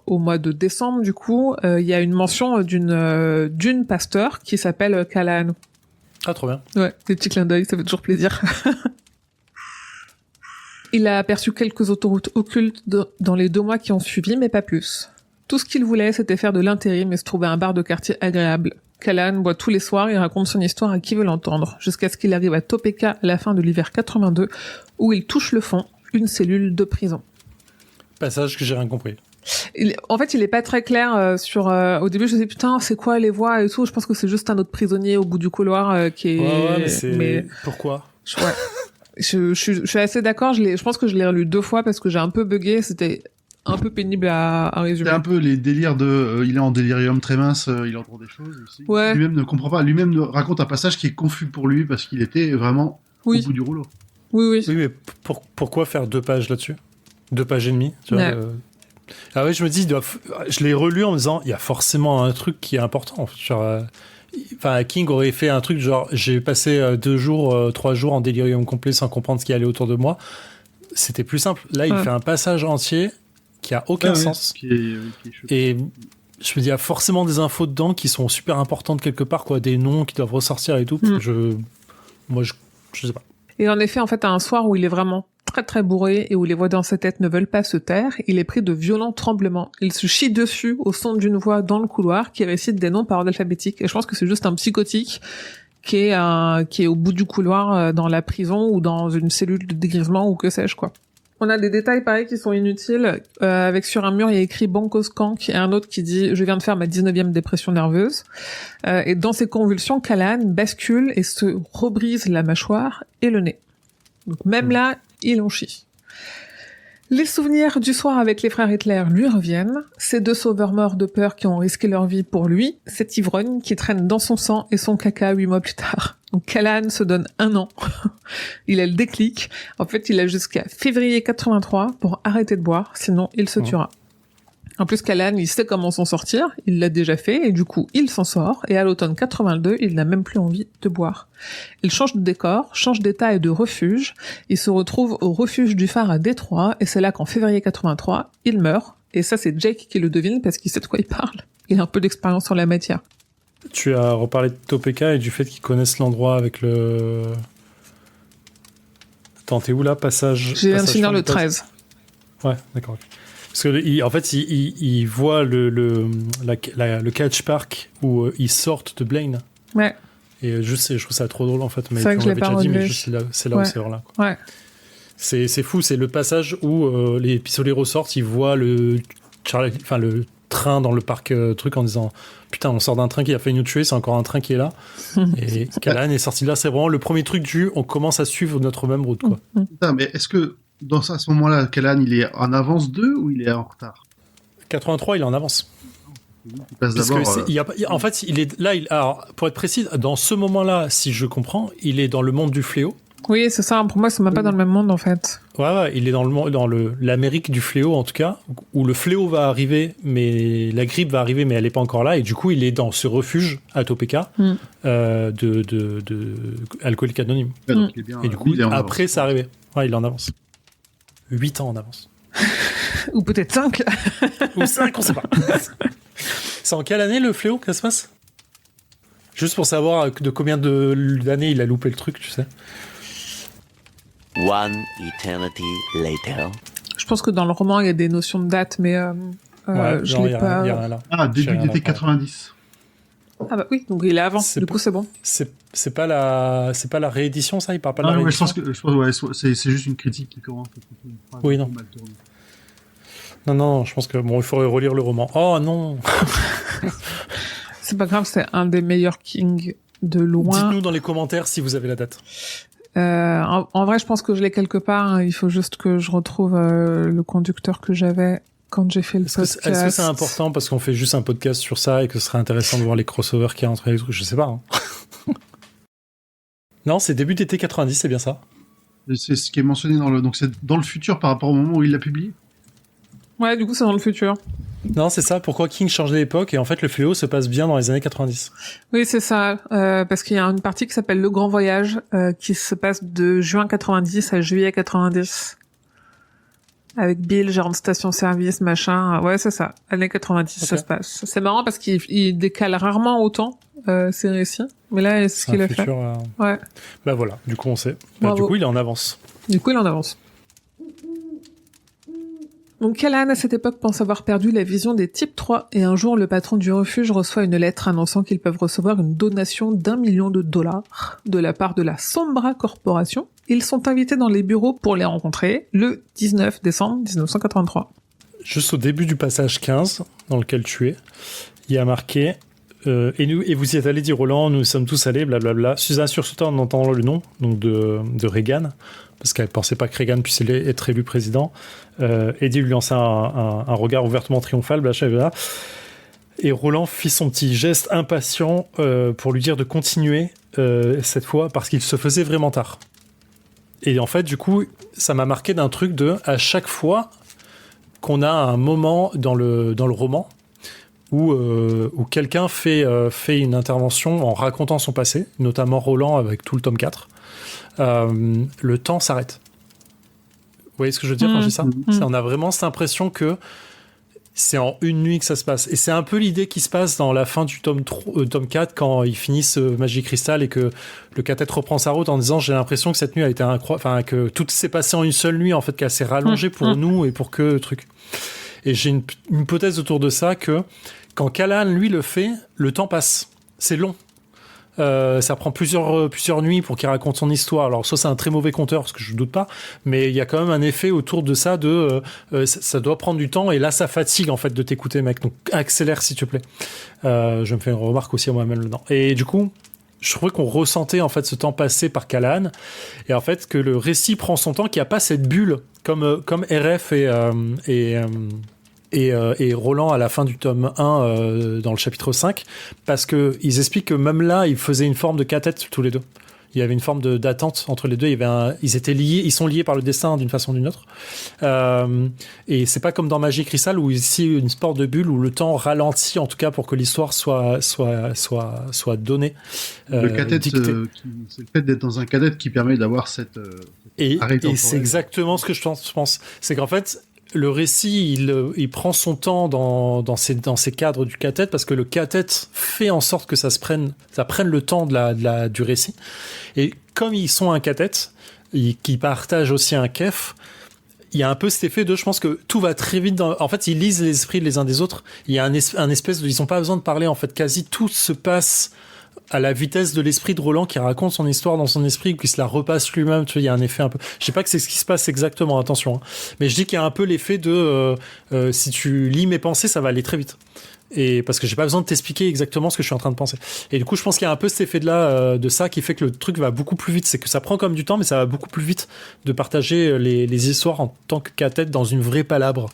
au mois de décembre, du coup, il y a une mention d'une pasteur qui s'appelle Callahan. Ah, trop bien. Ouais, des petits clins d'œil, ça fait toujours plaisir. Il a aperçu quelques autoroutes occultes dans les 2 mois qui ont suivi, mais pas plus. Tout ce qu'il voulait, c'était faire de l'intérim et se trouver un bar de quartier agréable. Callahan boit tous les soirs et raconte son histoire à qui veut l'entendre, jusqu'à ce qu'il arrive à Topeka à la fin de l'hiver 82, où il touche le fond, une cellule de prison. Passage que j'ai rien compris. En fait, il est pas très clair sur. Au début, je me disais putain, c'est quoi les voix et tout. Je pense que c'est juste un autre prisonnier au bout du couloir qui est. Ouais, mais pourquoi Ouais. Je suis assez d'accord. Je pense que je l'ai relu 2 fois parce que j'ai un peu bugué. C'était un peu pénible à résumer. C'est un peu les délires de il est en délirium très mince, il entend des choses aussi. Ouais. Lui-même ne comprend pas. Lui-même raconte un passage qui est confus pour lui parce qu'il était vraiment au bout du rouleau. Oui. Oui, mais pourquoi faire 2 pages là-dessus 2 pages et demie, tu vois, Ouais. Ah ouais, je me dis, je l'ai relu en me disant, il y a forcément un truc qui est important. Genre, King aurait fait un truc genre, j'ai passé 2 jours, 3 jours en délirium complet sans comprendre ce qui allait autour de moi. C'était plus simple. Là, il fait un passage entier qui a aucun sens. Qui est et je me dis, il y a forcément des infos dedans qui sont super importantes quelque part, quoi, des noms qui doivent ressortir et tout. Parce que moi, je sais pas. Et en effet, en fait, à un soir où il est vraiment très très bourré et où les voix dans sa tête ne veulent pas se taire, il est pris de violents tremblements. Il se chie dessus au son d'une voix dans le couloir qui récite des noms par ordre alphabétique. Et je pense que c'est juste un psychotique qui est au bout du couloir dans la prison ou dans une cellule de dégrisement ou que sais-je, quoi. On a des détails pareils qui sont inutiles. Avec sur un mur, il y a écrit Banco Skank et un autre qui dit « Je viens de faire ma 19e dépression nerveuse ». Et dans ces convulsions, Callahan bascule et se rebrise la mâchoire et le nez. Donc même là, il en chie. Les souvenirs du soir avec les frères Hitler lui reviennent. Ces 2 sauveurs morts de peur qui ont risqué leur vie pour lui. Cette ivrogne qui traîne dans son sang et son caca 8 mois plus tard. Donc Callahan se donne 1 an. Il a le déclic. En fait, il a jusqu'à février 83 pour arrêter de boire, sinon il se tuera. En plus, Callahan, il sait comment s'en sortir, il l'a déjà fait, et du coup, il s'en sort, et à l'automne 82, il n'a même plus envie de boire. Il change de décor, change d'état et de refuge, il se retrouve au refuge du phare à Détroit, et c'est là qu'en février 83, il meurt, et ça c'est Jake qui le devine parce qu'il sait de quoi il parle. Il a un peu d'expérience sur la matière. Tu as reparlé de Topeka et du fait qu'ils connaissent l'endroit avec le... Attends, t'es où là, passage... J'ai viens de finir le 13. Ouais, d'accord. Parce que en fait, il voit le catch park où ils sortent de Blaine. Ouais. Et je trouve ça trop drôle en fait. Mais c'est vrai que je l'ai pas déjà dit, mais relevé. juste c'est là où c'est là. Quoi. Ouais. C'est fou, c'est le passage où les pistolets ressortent, ils voient le train dans le parc truc en disant putain, on sort d'un train qui a failli nous tuer, c'est encore un train qui est là. Et Callahan est sorti de là, c'est vraiment le premier truc on commence à suivre notre même route quoi. Putain, mais est-ce que à ce moment-là, Callahan, il est en avance d'eux ou il est en retard? 83, il est en avance. Il passe Parce d'abord. en fait, il est là. Alors, pour être précis, dans ce moment-là, si je comprends, il est dans le monde du fléau. Oui, c'est ça. Pour moi, c'est même pas dans le même monde en fait. Ouais, il est dans l'Amérique du fléau en tout cas, où le fléau va arriver, mais la grippe va arriver, mais elle n'est pas encore là. Et du coup, il est dans ce refuge à Topeka de alcooliques anonymes. Ouais, donc il est bien, et du coup, il est en après, avance. c'est arrivé. Ouais, il est en avance. 8 ans en avance. Ou peut-être 5. Ou 5, on sait pas. C'est en quelle année le fléau que ça se passe? Juste pour savoir de combien d'années il a loupé le truc, tu sais. One eternity later. Je pense que dans le roman, il y a des notions de date, mais je l'ai pas. Y a rien là. Ah, début J'ai rien d'été à prendre. 90. Ah bah oui, donc il est avant, C'est du coup c'est bon. C'est pas la réédition, ça? Il parle pas de la Ouais, réédition? c'est juste une critique qui commence. Oui, non. Non, je pense que bon, il faudrait relire le roman. Oh non! C'est pas grave, c'est un des meilleurs King de loin. Dites-nous dans les commentaires si vous avez la date. En vrai, je pense que je l'ai quelque part. Hein. Il faut juste que je retrouve le conducteur que j'avais quand j'ai fait le podcast. Est-ce que c'est important parce qu'on fait juste un podcast sur ça et que ce serait intéressant de voir les crossovers qu'il y a entre les trucs? Je sais pas. Hein. Non, c'est début d'été 90, c'est bien ça. C'est ce qui est mentionné donc c'est dans le futur par rapport au moment où il l'a publié. Ouais, du coup, c'est dans le futur. Non, c'est ça. Pourquoi King change d'époque et en fait le fléau se passe bien dans les années 90. Oui, c'est ça. Parce qu'il y a une partie qui s'appelle Le Grand Voyage, qui se passe de juin 90 à juillet 90. Avec Bill, gérant de station-service, machin. Ouais, c'est ça. Années 90, Okay. ça se passe. C'est marrant parce qu'il décale rarement autant ses récits. Mais là, c'est ce qu'il a fait. Ouais. Bah voilà, du coup on sait. Bah, du coup il est en avance. Du coup, il en avance. Donc Callahan, à cette époque, pense avoir perdu la vision des types 3 et un jour, le patron du refuge reçoit une lettre annonçant qu'ils peuvent recevoir une donation d'$1 million de la part de la Sombra Corporation. Ils sont invités dans les bureaux pour les rencontrer le 19 décembre 1983. Juste au début du passage 15, dans lequel tu es, il y a marqué et vous y êtes allé, dit Roland, nous sommes tous allés, blablabla. Suzanne sursauta en entendant le nom donc de Reagan, parce qu'elle pensait pas que Reagan puisse être élu président. Eddie lui lança un regard ouvertement triomphal, blablabla. Et Roland fit son petit geste impatient pour lui dire de continuer cette fois, parce qu'il se faisait vraiment tard. Et en fait, du coup, ça m'a marqué d'un truc à chaque fois qu'on a un moment dans le roman où quelqu'un fait une intervention en racontant son passé, notamment Roland avec tout le tome 4, le temps s'arrête. Vous voyez ce que je veux dire quand je dis ça? On a vraiment cette impression que c'est en une nuit que ça se passe. Et c'est un peu l'idée qui se passe dans la fin du tome 4, quand ils finissent Magie Cristal et que le cathète reprend sa route en disant j'ai l'impression que cette nuit a été incroyable, enfin que tout s'est passé en une seule nuit, en fait, qu'elle s'est rallongée pour nous et pour que truc. Et j'ai une hypothèse autour de ça que quand Callahan, lui, le fait, le temps passe. C'est long. Ça prend plusieurs nuits pour qu'il raconte son histoire. Alors, soit c'est un très mauvais conteur, parce que je ne doute pas, mais il y a quand même un effet autour de ça ça doit prendre du temps, et là, ça fatigue, en fait, de t'écouter, mec. Donc, accélère, s'il te plaît. Je me fais une remarque aussi à moi-même dedans. Et du coup, je trouvais qu'on ressentait, en fait, ce temps passé par Callahan, et en fait, que le récit prend son temps, qu'il n'y a pas cette bulle, comme RF et Roland à la fin du tome 1 dans le chapitre 5, parce que ils expliquent que même là ils faisaient une forme de cathète tous les deux. Il y avait une forme d'attente entre les deux. Ils étaient liés, ils sont liés par le destin d'une façon ou d'une autre. Et c'est pas comme dans Magie Cristal où ici une sorte de bulle où le temps ralentit, en tout cas pour que l'histoire soit donnée. Le cathète, c'est le fait d'être dans un cathète qui permet d'avoir cette et c'est exactement ce que je pense. C'est qu'en fait le récit, il prend son temps dans ces cadres du cathète, parce que le cathète fait en sorte que ça prenne le temps du récit. Et comme ils sont un cathète, qui partagent aussi un kef, il y a un peu cet effet je pense que tout va très vite. En fait, ils lisent les esprits les uns des autres. Il y a un espèce ils n'ont pas besoin de parler, en fait. Quasi tout se passe à la vitesse de l'esprit de Roland, qui raconte son histoire dans son esprit, qui se la repasse lui-même. Tu vois, il y a un effet un peu. Je sais pas que c'est ce qui se passe exactement, attention. Hein. Mais je dis qu'il y a un peu l'effet si tu lis mes pensées, ça va aller très vite. Et parce que j'ai pas besoin de t'expliquer exactement ce que je suis en train de penser. Et du coup, je pense qu'il y a un peu cet effet de ça qui fait que le truc va beaucoup plus vite. C'est que ça prend comme du temps, mais ça va beaucoup plus vite de partager les histoires en tant que cathète dans une vraie palabre.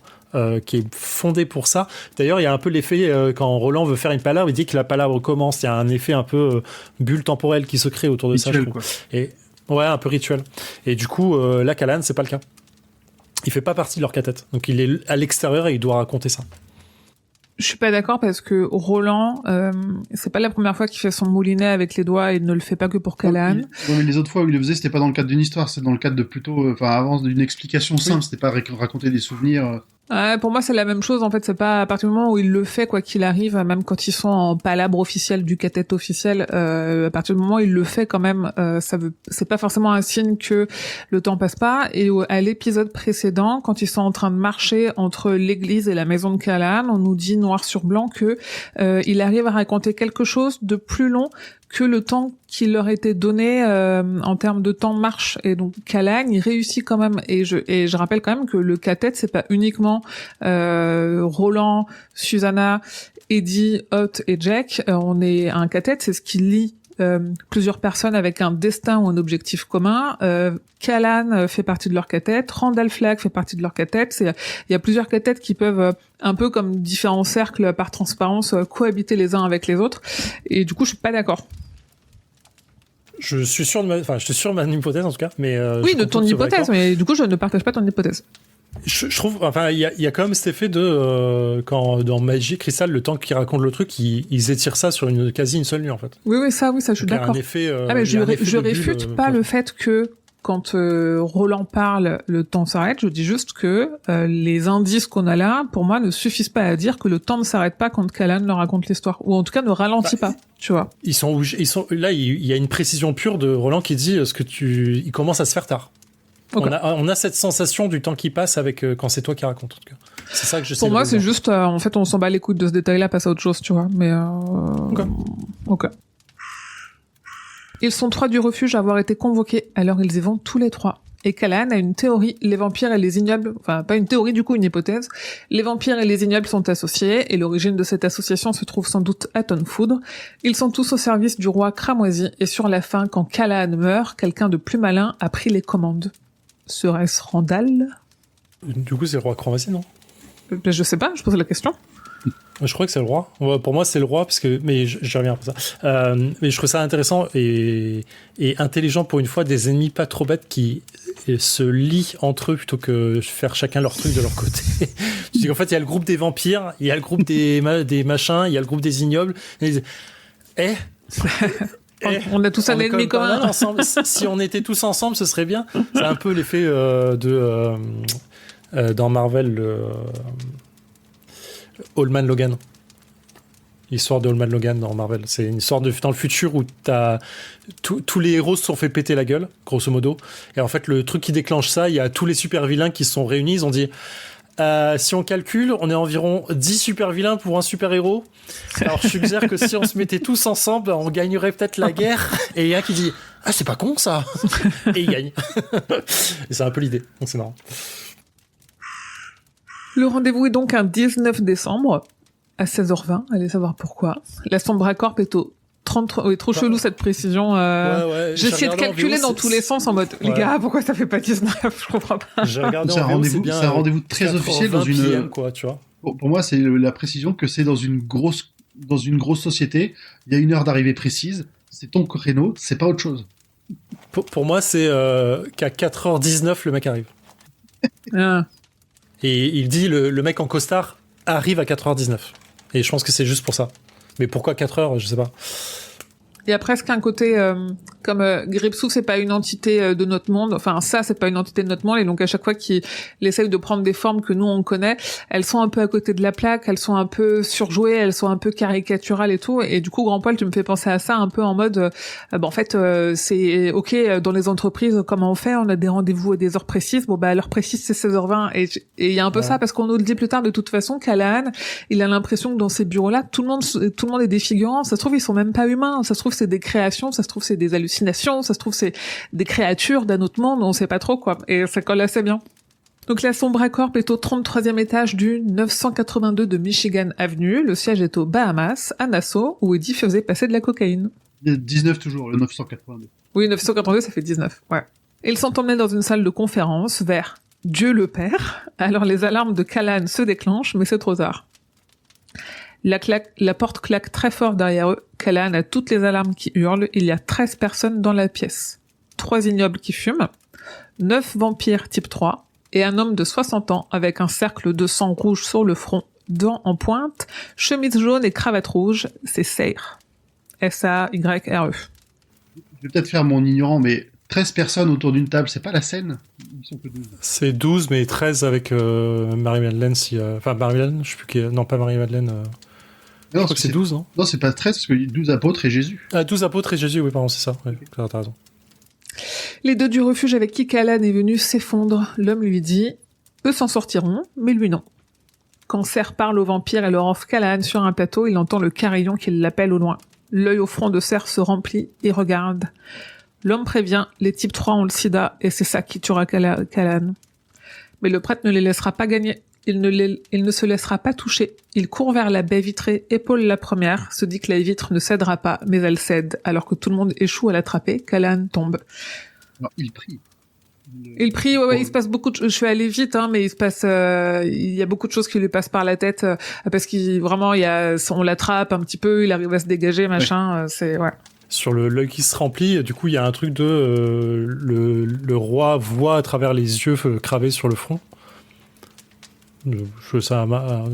Qui est fondée pour ça. D'ailleurs, il y a un peu l'effet quand Roland veut faire une palabre, il dit que la palabre commence. Il y a un effet un peu bulle temporelle qui se crée autour de rituel, ça, je trouve. Et ouais, un peu rituel. Et du coup, là, Callahan, c'est pas le cas. Il fait pas partie de leur cathète. Donc, il est à l'extérieur et il doit raconter ça. Je suis pas d'accord parce que Roland, c'est pas la première fois qu'il fait son moulinet avec les doigts, et il ne le fait pas que pour Callahan. Mais les autres fois où il le faisait, c'était pas dans le cadre d'une histoire, c'est dans le cadre de plutôt, avant d'une explication simple, c'était pas raconter des souvenirs. Ouais, pour moi, c'est la même chose. En fait, c'est pas à partir du moment où il le fait, quoi qu'il arrive, même quand ils sont en palabre officiel du cathète officiel, à partir du moment où il le fait quand même, c'est pas forcément un signe que le temps passe pas. Et à l'épisode précédent, quand ils sont en train de marcher entre l'église et la maison de Callahan, on nous dit noir sur blanc que il arrive à raconter quelque chose de plus long que le temps qui leur était donné en termes de temps de marche. Et donc Callahan, il réussit quand même. Et je rappelle quand même que le cathète, c'est pas uniquement Roland, Susanna, Eddie, Ott et Jack. On est un cathète, c'est ce qui lie plusieurs personnes avec un destin ou un objectif commun. Callahan fait partie de leur cathète, Randall Flagg fait partie de leur cathète. Il y a plusieurs cathètes qui peuvent un peu comme différents cercles par transparence cohabiter les uns avec les autres. Et du coup, je suis pas d'accord. Je suis sûr de ma hypothèse en tout cas, mais oui, de ton hypothèse, mais du coup, je ne partage pas ton hypothèse. Je trouve, enfin, il y a quand même cet effet de quand dans Magie Crystal, le temps qu'ils racontent le truc, ils étirent ça sur quasi une seule nuit en fait. Oui, ça, je suis d'accord. Il y a un effet. Mais je réfute pas le fait que quand Roland parle, le temps s'arrête. Je dis juste que les indices qu'on a là, pour moi, ne suffisent pas à dire que le temps ne s'arrête pas quand Callahan leur raconte l'histoire, ou en tout cas ne ralentit pas. Tu vois. Ils sont là. Il y a une précision pure de Roland qui dit il commence à se faire tard. Okay. On a cette sensation du temps qui passe avec quand c'est toi qui racontes. En tout cas. C'est ça que je sais. Pour moi, c'est juste, en fait, on s'en bat les couilles de ce détail-là, passe à autre chose, tu vois. Mais ok. Ils sont 3 du refuge à avoir été convoqués, alors ils y vont tous les 3. Et Callahan a une théorie, les vampires et les ignobles, enfin pas une théorie du coup, une hypothèse, les vampires et les ignobles sont associés, et l'origine de cette association se trouve sans doute à Tonfoudre. Ils sont tous au service du roi Cramoisi, et sur la fin, quand Callahan meurt, quelqu'un de plus malin a pris les commandes. Serait-ce Randall ? Du coup, c'est le roi Cramoisi, non ? Je sais pas, je pose la question. Je crois que c'est le roi. Pour moi, c'est le roi, parce que, mais je reviens après ça. Mais je trouve ça intéressant et intelligent pour une fois, des ennemis pas trop bêtes qui se lient entre eux plutôt que faire chacun leur truc de leur côté. Je dis qu'en fait, il y a le groupe des vampires, il y a le groupe des machins, il y a le groupe des ignobles. On a tous un ennemi commun. Ensemble. Si on était tous ensemble, ce serait bien. C'est un peu l'effet dans Marvel, Old Man Logan. L'histoire de Old Man Logan dans Marvel. C'est une histoire dans le futur où tous les héros se sont fait péter la gueule, grosso modo. Et en fait, le truc qui déclenche ça, il y a tous les super vilains qui se sont réunis. Ils ont dit... si on calcule, on est environ 10 super vilains pour un super héros. Alors je suggère que si on se mettait tous ensemble, on gagnerait peut-être la guerre. Et il y a un qui dit « Ah, c'est pas con ça !» Et il gagne. Et c'est un peu l'idée. Donc c'est marrant. Le rendez-vous est donc un 19 décembre à 16h20. Allez savoir pourquoi. La Sombra Corp est au 33... Oui, trop chelou cette précision. J'ai essayé de calculer dans tous les sens en mode les gars, pourquoi ça fait pas 19 ? Je comprends pas. C'est un rendez-vous très officiel dans une PM, quoi, tu vois. Pour moi, c'est la précision que c'est dans une grosse société. Il y a une heure d'arrivée précise. C'est ton créneau, c'est pas autre chose. Pour moi, c'est qu'à 4h19, le mec arrive. Et il dit le mec en costard arrive à 4h19. Et je pense que c'est juste pour ça. Mais pourquoi 4h, je sais pas. Il y a presque un côté comme Gripsou, c'est pas une entité de notre monde. Enfin, ça, c'est pas une entité de notre monde. Et donc, à chaque fois qu'il essaye de prendre des formes que nous, on connaît, elles sont un peu à côté de la plaque, elles sont un peu surjouées, elles sont un peu caricaturales et tout. Et du coup, Grand Poil, tu me fais penser à ça un peu en mode, en fait, c'est OK, dans les entreprises, comment on fait ? On a des rendez-vous à des heures précises. Bon, bah, l'heure précise, c'est 16h20. Et il y a un peu ça, parce qu'on nous le dit plus tard, de toute façon, Callahan, il a l'impression que dans ces bureaux-là, tout le monde est des figurants. Ça se trouve, ils sont même pas humains. Ça se trouve, c'est des créations, ça se trouve c'est des hallucinations, ça se trouve c'est des créatures d'un autre monde, on sait pas trop quoi, et ça colle assez bien. Donc la Sombra Corp est au 33e étage du 982 de Michigan Avenue, le siège est aux Bahamas, à Nassau, où Eddie faisait passer de la cocaïne. Il y a 19 toujours, le 982. Oui, 982 ça fait 19, ouais. Ils sont emmenés dans une salle de conférence vers Dieu le Père, alors les alarmes de Callahan se déclenchent, mais c'est trop tard. La porte claque très fort derrière eux. Callahan a toutes les alarmes qui hurlent. Il y a 13 personnes dans la pièce. 3 ignobles qui fument, 9 vampires type 3, et un homme de 60 ans avec un cercle de sang rouge sur le front, dents en pointe, chemise jaune et cravate rouge. C'est Sayre. S-A-Y-R-E. Je vais peut-être faire mon ignorant, mais 13 personnes autour d'une table, c'est pas la scène? Ils sont que 12. C'est 12, mais 13 avec Marie-Madeleine. Enfin, Marie-Madeleine, je sais plus qui est... Non, pas Marie-Madeleine. Je crois que c'est 12, non? Non, c'est pas 13, parce que 12 apôtres et Jésus. Ah, 12 apôtres et Jésus, oui, pardon, c'est ça. Ouais, t'as raison. Les deux du refuge avec qui Callan est venu s'effondrent. L'homme lui dit « Eux s'en sortiront, mais lui non. » Quand Serre parle au vampire et leur offre Callan sur un plateau, il entend le carillon qui l'appelle au loin. L'œil au front de Serre se remplit et regarde. L'homme prévient, les types 3 ont le sida et c'est ça qui tuera Callan. Mais le prêtre ne les laissera pas gagner. Il ne se laissera pas toucher. Il court vers la baie vitrée, épaule la première, se dit que la vitre ne cédera pas, mais elle cède. Alors que tout le monde échoue à l'attraper, Callan tombe. Alors, il prie. Il prie, ouais, il se passe beaucoup de choses. Je suis allée vite, hein, mais il se passe, il y a beaucoup de choses qui lui passent par la tête, parce qu'il, vraiment, on l'attrape un petit peu, il arrive à se dégager, machin, c'est, ouais. Sur l'œil qui se remplit, du coup, il y a un truc de, le roi voit à travers les yeux cravés sur le front.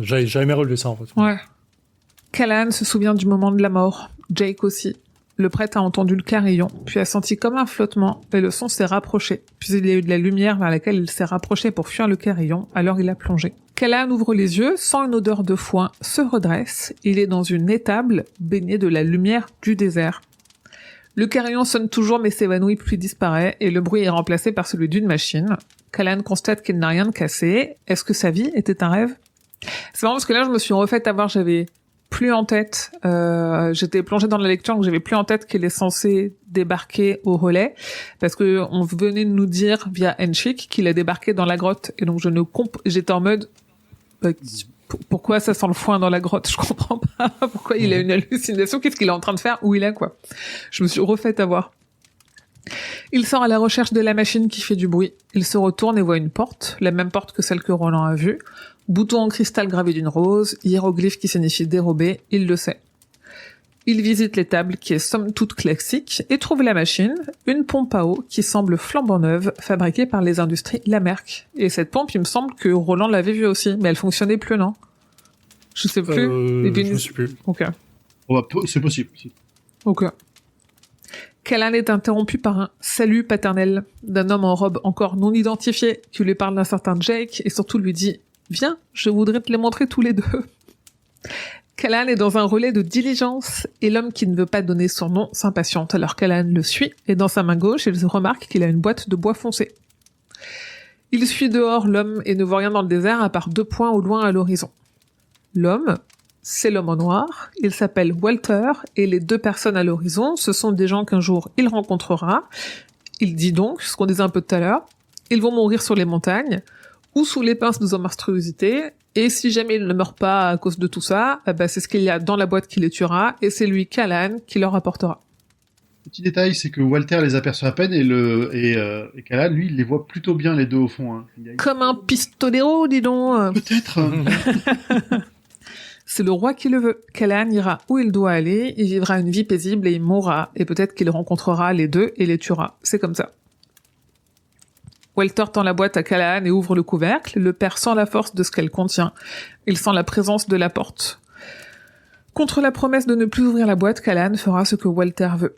J'avais jamais relevé ça, en fait. Ouais. Callan se souvient du moment de la mort. Jake aussi. Le prêtre a entendu le carillon, puis a senti comme un flottement, et le son s'est rapproché. Puis il y a eu de la lumière vers laquelle il s'est rapproché pour fuir le carillon, alors il a plongé. Callan ouvre les yeux, sent une odeur de foin, se redresse, il est dans une étable baignée de la lumière du désert. Le carillon sonne toujours mais s'évanouit puis disparaît, et le bruit est remplacé par celui d'une machine. Callan constate qu'il n'a rien de cassé. Est-ce que sa vie était un rêve? C'est marrant parce que là je me suis refaite avoir, j'avais plus en tête, j'étais plongée dans la lecture, donc j'avais plus en tête qu'il est censé débarquer au relais, parce que on venait de nous dire via Henchik qu'il a débarqué dans la grotte, et donc j'étais en mode, pourquoi ça sent le foin dans la grotte? Je comprends pas. Pourquoi il a une hallucination? Qu'est-ce qu'il est en train de faire? Où il est, quoi? Je me suis refaite avoir. Il sort à la recherche de la machine qui fait du bruit. Il se retourne et voit une porte, la même porte que celle que Roland a vue. Bouton en cristal gravé d'une rose, hiéroglyphe qui signifie dérobé, il le sait. Il visite l'étable qui est somme toute classique et trouve la machine, une pompe à eau qui semble flambant neuve, fabriquée par les industries Lamerck. Et cette pompe, il me semble que Roland l'avait vue aussi, mais elle fonctionnait plus, non? Je sais plus. Je sais plus. Ok. C'est possible. Ok. Callan est interrompu par un salut paternel d'un homme en robe encore non identifié qui lui parle d'un certain Jake et surtout lui dit « Viens, je voudrais te les montrer tous les deux ». Callan est dans un relais de diligence et l'homme qui ne veut pas donner son nom s'impatiente. Alors Callan le suit et dans sa main gauche, il remarque qu'il a une boîte de bois foncé. Il suit dehors l'homme et ne voit rien dans le désert à part 2 points au loin à l'horizon. L'homme, c'est l'homme en noir, il s'appelle Walter, et les 2 personnes à l'horizon, ce sont des gens qu'un jour il rencontrera. Il dit donc, ce qu'on disait un peu tout à l'heure, ils vont mourir sur les montagnes, ou sous les pinces de leur monstruosité, et si jamais ils ne meurent pas à cause de tout ça, c'est ce qu'il y a dans la boîte qui les tuera, et c'est lui, Callan, qui leur apportera. Petit détail, c'est que Walter les aperçoit à peine, et Callan, lui, il les voit plutôt bien, les deux au fond. Hein. Comme un pistolero, dis donc. Peut-être. C'est le roi qui le veut. Callan ira où il doit aller, il vivra une vie paisible et il mourra, et peut-être qu'il rencontrera les 2 et les tuera. C'est comme ça. Walter tend la boîte à Callan et ouvre le couvercle. Le père sent la force de ce qu'elle contient. Il sent la présence de la porte. Contre la promesse de ne plus ouvrir la boîte, Callan fera ce que Walter veut.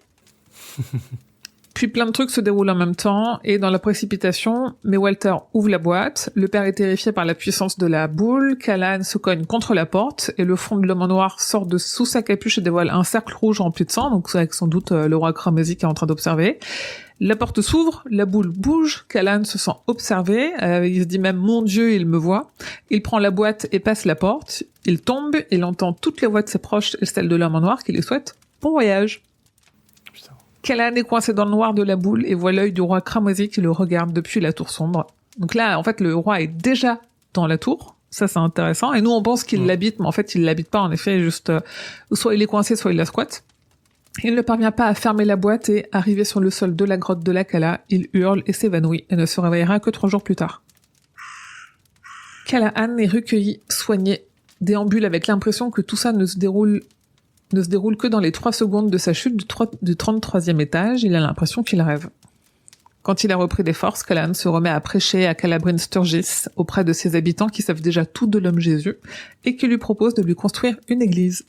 Puis plein de trucs se déroulent en même temps, et dans la précipitation, mais Walter ouvre la boîte, le père est terrifié par la puissance de la boule, Callan se cogne contre la porte, et le front de l'homme en noir sort de sous sa capuche et dévoile un cercle rouge rempli de sang, donc c'est avec sans doute le roi Cramoisi qui est en train d'observer. La porte s'ouvre, la boule bouge, Callan se sent observé, il se dit même « Mon Dieu, il me voit ». Il prend la boîte et passe la porte, il tombe, il entend toutes les voix de ses proches et celles de l'homme en noir qui lui souhaitent « Bon voyage ». Callan est coincé dans le noir de la boule et voit l'œil du roi Cramoisi qui le regarde depuis la tour sombre. Donc là, en fait, le roi est déjà dans la tour. Ça, c'est intéressant. Et nous, on pense qu'il l'habite, mais en fait, il l'habite pas. En effet, juste, soit il est coincé, soit il la squatte. Il ne parvient pas à fermer la boîte et, arrivé sur le sol de la grotte de la Cala, il hurle et s'évanouit et ne se réveillera que 3 jours plus tard. Callahan est recueilli, soigné, déambule avec l'impression que tout ça ne se déroule que dans les 3 secondes de sa chute du 33e étage, il a l'impression qu'il rêve. Quand il a repris des forces, Callan se remet à prêcher à Calabrine Sturgis auprès de ses habitants qui savent déjà tout de l'homme Jésus et qui lui proposent de lui construire une église.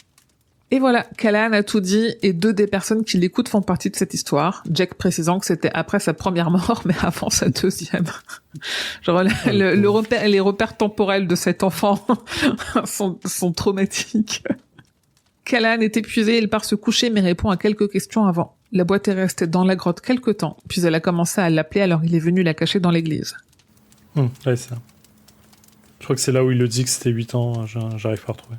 Et voilà, Callahan a tout dit, et 2 des personnes qui l'écoutent font partie de cette histoire. Jack précisant que c'était après sa première mort, mais avant sa deuxième. Genre, les repères temporels de cet enfant sont traumatiques. Callahan est épuisé, il part se coucher, mais répond à quelques questions avant. La boîte est restée dans la grotte quelque temps, puis elle a commencé à l'appeler, alors il est venu la cacher dans l'église. Ouais, ça. Je crois que c'est là où il le dit que c'était 8 ans, j'arrive pas à retrouver.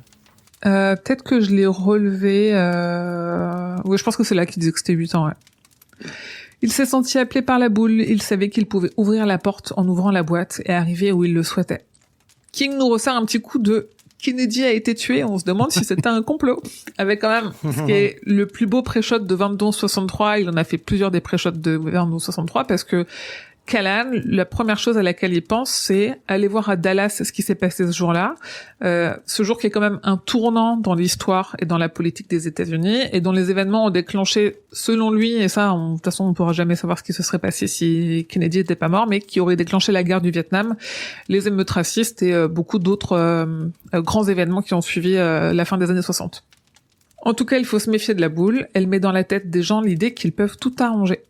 Peut-être que je l'ai relevé. Oui, je pense que c'est là qu'il disait que c'était 8 ans. Ouais. Il s'est senti appelé par la boule. Il savait qu'il pouvait ouvrir la porte en ouvrant la boîte et arriver où il le souhaitait. King nous resserre un petit coup de Kennedy a été tué. On se demande si c'était un complot. Avec quand même ce qui est le plus beau pré-shot de 22-63. Il en a fait plusieurs des pré-shots de 22-63 parce que Callahan, la première chose à laquelle il pense, c'est aller voir à Dallas ce qui s'est passé ce jour-là. Ce jour qui est quand même un tournant dans l'histoire et dans la politique des États-Unis, et dont les événements ont déclenché, selon lui, et ça, de toute façon, on ne pourra jamais savoir ce qui se serait passé si Kennedy n'était pas mort, mais qui aurait déclenché la guerre du Vietnam, les émeutes racistes et beaucoup d'autres grands événements qui ont suivi la fin des années 60. En tout cas, il faut se méfier de la boule. Elle met dans la tête des gens l'idée qu'ils peuvent tout arranger.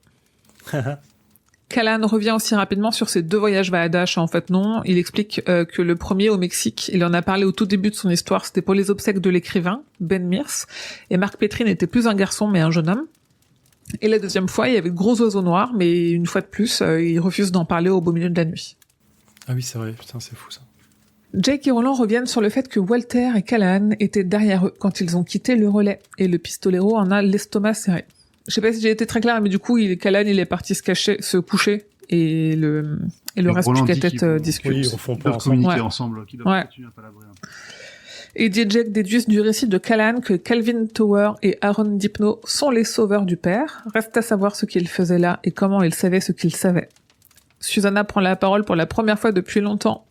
Callahan revient aussi rapidement sur ses 2 voyages Valadash. En fait, non. Il explique que le premier au Mexique, il en a parlé au tout début de son histoire, c'était pour les obsèques de l'écrivain, Ben Mears. Et Mark Petrie n'était plus un garçon, mais un jeune homme. Et la deuxième fois, il y avait de gros oiseaux noirs, mais une fois de plus, il refuse d'en parler au beau milieu de la nuit. Ah oui, c'est vrai. Putain, c'est fou, ça. Jake et Roland reviennent sur le fait que Walter et Callahan étaient derrière eux quand ils ont quitté le relais. Et le pistolero en a l'estomac serré. Je sais pas si j'ai été très clair, mais du coup, Callahan, il est parti se coucher, et le reste du catet discute. Oui, ils refont Ils peuvent pas ensemble. communiquer ensemble, qu'ils doivent continuer à palabrer un peu. Et Jack déduisent du récit de Callahan que Calvin Tower et Aaron Dipno sont les sauveurs du père. Reste à savoir ce qu'ils faisaient là et comment ils savaient ce qu'ils savaient. Susanna prend la parole pour la première fois depuis longtemps.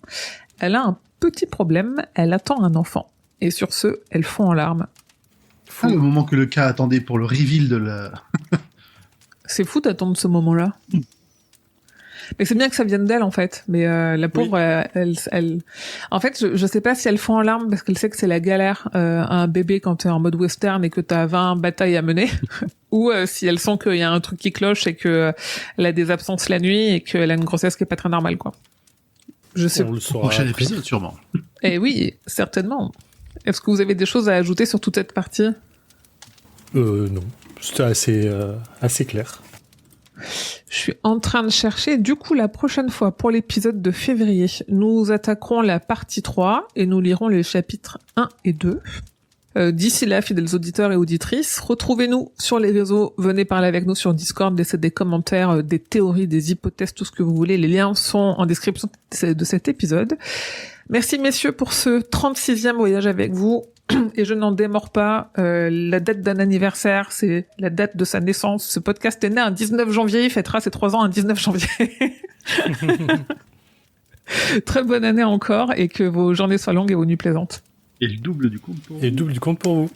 Elle a un petit problème, elle attend un enfant. Et sur ce, elle fond en larmes. Le moment que le cas attendait pour le reveal de la... C'est fou d'attendre ce moment-là. Mais c'est bien que ça vienne d'elle, en fait. Mais la pauvre, oui. elle... En fait, je sais pas si elle fond en larmes parce qu'elle sait que c'est la galère à un bébé quand t'es en mode western et que t'as 20 batailles à mener. Ou si elle sent qu'il y a un truc qui cloche et que elle a des absences la nuit et qu'elle a une grossesse qui est pas très normale, quoi. Je sais. On le saura Prochain après. épisode, sûrement. Eh oui, certainement. Est-ce que vous avez des choses à ajouter sur toute cette partie ? Non. C'était assez clair. Je suis en train de chercher. Du coup, la prochaine fois, pour l'épisode de février, nous attaquerons la partie 3 et nous lirons les chapitres 1 et 2. D'ici là, fidèles auditeurs et auditrices, retrouvez-nous sur les réseaux, venez parler avec nous sur Discord, laissez des commentaires, des théories, des hypothèses, tout ce que vous voulez. Les liens sont en description de cet épisode. Merci messieurs pour ce 36e voyage avec vous. Et je n'en démords pas. La date d'un anniversaire, c'est la date de sa naissance. Ce podcast est né un 19 janvier, il fêtera ses 3 ans un 19 janvier. Très bonne année encore et que vos journées soient longues et vos nuits plaisantes. Et le double du compte pour vous. Et double du compte pour vous.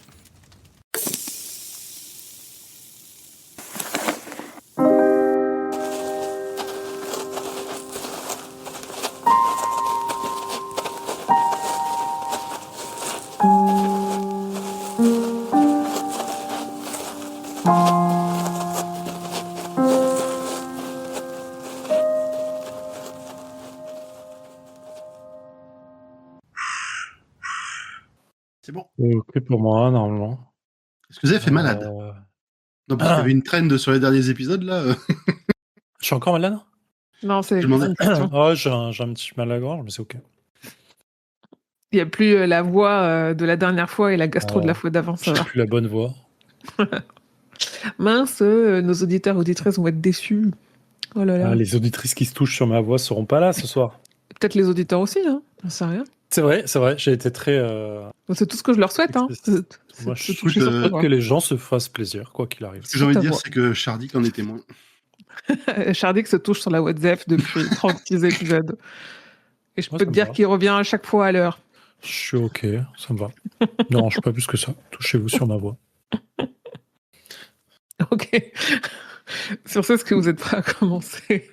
C'est bon. Ok pour moi, normalement. Est-ce que vous avez fait malade Non, parce qu'il y avait une trend sur les derniers épisodes, là. Je suis encore malade. Non, c'est Je m'en ai- une question. Oh, j'ai un petit mal à la gorge, mais c'est ok. Il n'y a plus la voix de la dernière fois et la gastro de la fois d'avant, ça J'ai va. plus la bonne voix. Mince, nos auditeurs et auditrices vont être déçus. Oh là là. Ah, les auditrices qui se touchent sur ma voix seront pas là ce soir. Peut-être les auditeurs aussi, hein. J'en sais rien. C'est vrai. J'ai été très. C'est tout ce que je leur souhaite, hein. Moi, C'est je toucher sur ta voix. que les gens se fassent plaisir, quoi qu'il arrive. Ce que j'ai envie de ta dire, voix. c'est que Chardic en est témoin. Chardic se touche sur la WhatsApp depuis 36 épisodes. Et je Moi, peux ça te me dire va. qu'il revient à chaque fois à l'heure. Je suis ok, ça me va. Non, je suis pas plus que ça. Touchez-vous sur ma voix. Ok. Sur ce, est-ce que vous êtes prêts à commencer?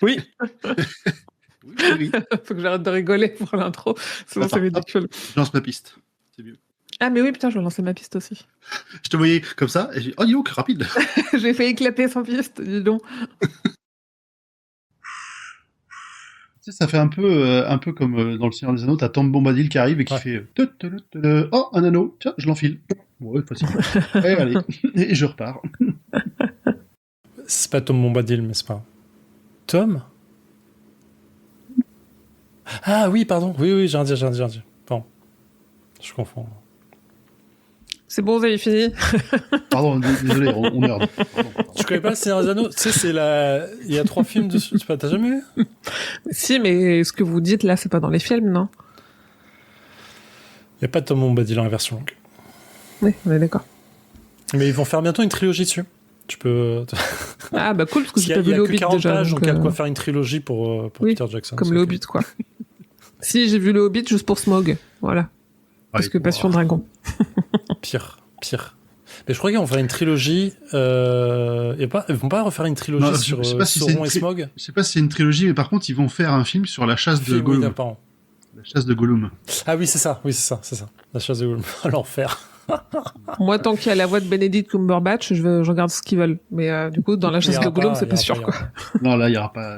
Oui. Oui. Faut que j'arrête de rigoler pour l'intro, sinon c'est Attends, ridicule. Je lance ma piste. C'est mieux. Ah, mais oui, putain, je vais lancer ma piste aussi. Je te voyais comme ça, et j'ai dit, oh, dis donc, rapide. J'ai fait éclater sans piste, dis donc. Tu sais, ça fait un peu comme dans Le Seigneur des Anneaux, t'as Tom Bombadil qui arrive et qui Ouais. fait oh, un anneau, tiens, je l'enfile. Ouais, facile. Allez, et je repars. C'est pas Tom Bombadil, mais c'est pas. Tom? Ah oui, pardon. Oui, j'ai un dire. Pardon. Je confonds. C'est bon, vous avez fini. Pardon, désolé, on meurt. Tu connais pas le Seigneur des Anneaux? Tu sais, c'est la. Il y a 3 films dessus. T'as jamais vu? Si, mais ce que vous dites là, c'est pas dans les films, non? Il y a pas de Tom Bombadil en version longue. Oui, on est d'accord. Mais ils vont faire bientôt une trilogie dessus. Tu peux. Ah bah cool, parce que Parce j'ai qu'il y pas a, il y vu a le que Hobbit 40 déjà. pages, donc il y a de euh, quoi faire une trilogie pour oui, Peter Jackson. comme c'est le ok. Hobbit, quoi. Si, j'ai vu le Hobbit juste pour Smaug, voilà. Parce que Passion Dragon. Pire. Mais je crois qu'ils vont faire une trilogie. Ils vont pas refaire une trilogie Non, sur je sais pas si c'est Sauron une et Smaug. Je sais pas si c'est une trilogie, mais par contre, ils vont faire un film sur la chasse de Film, oui, Gollum. d'apparent. La chasse de Gollum. Ah oui, c'est ça. La chasse de Gollum. À l'enfer. Moi, tant qu'il y a la voix de Benedict Cumberbatch, je regarde ce qu'ils veulent. Mais du coup, dans la chasse Il y aura de Gollum, pas, c'est il y pas aura sûr, pas, il y quoi. aura pas. Non, là, il y aura pas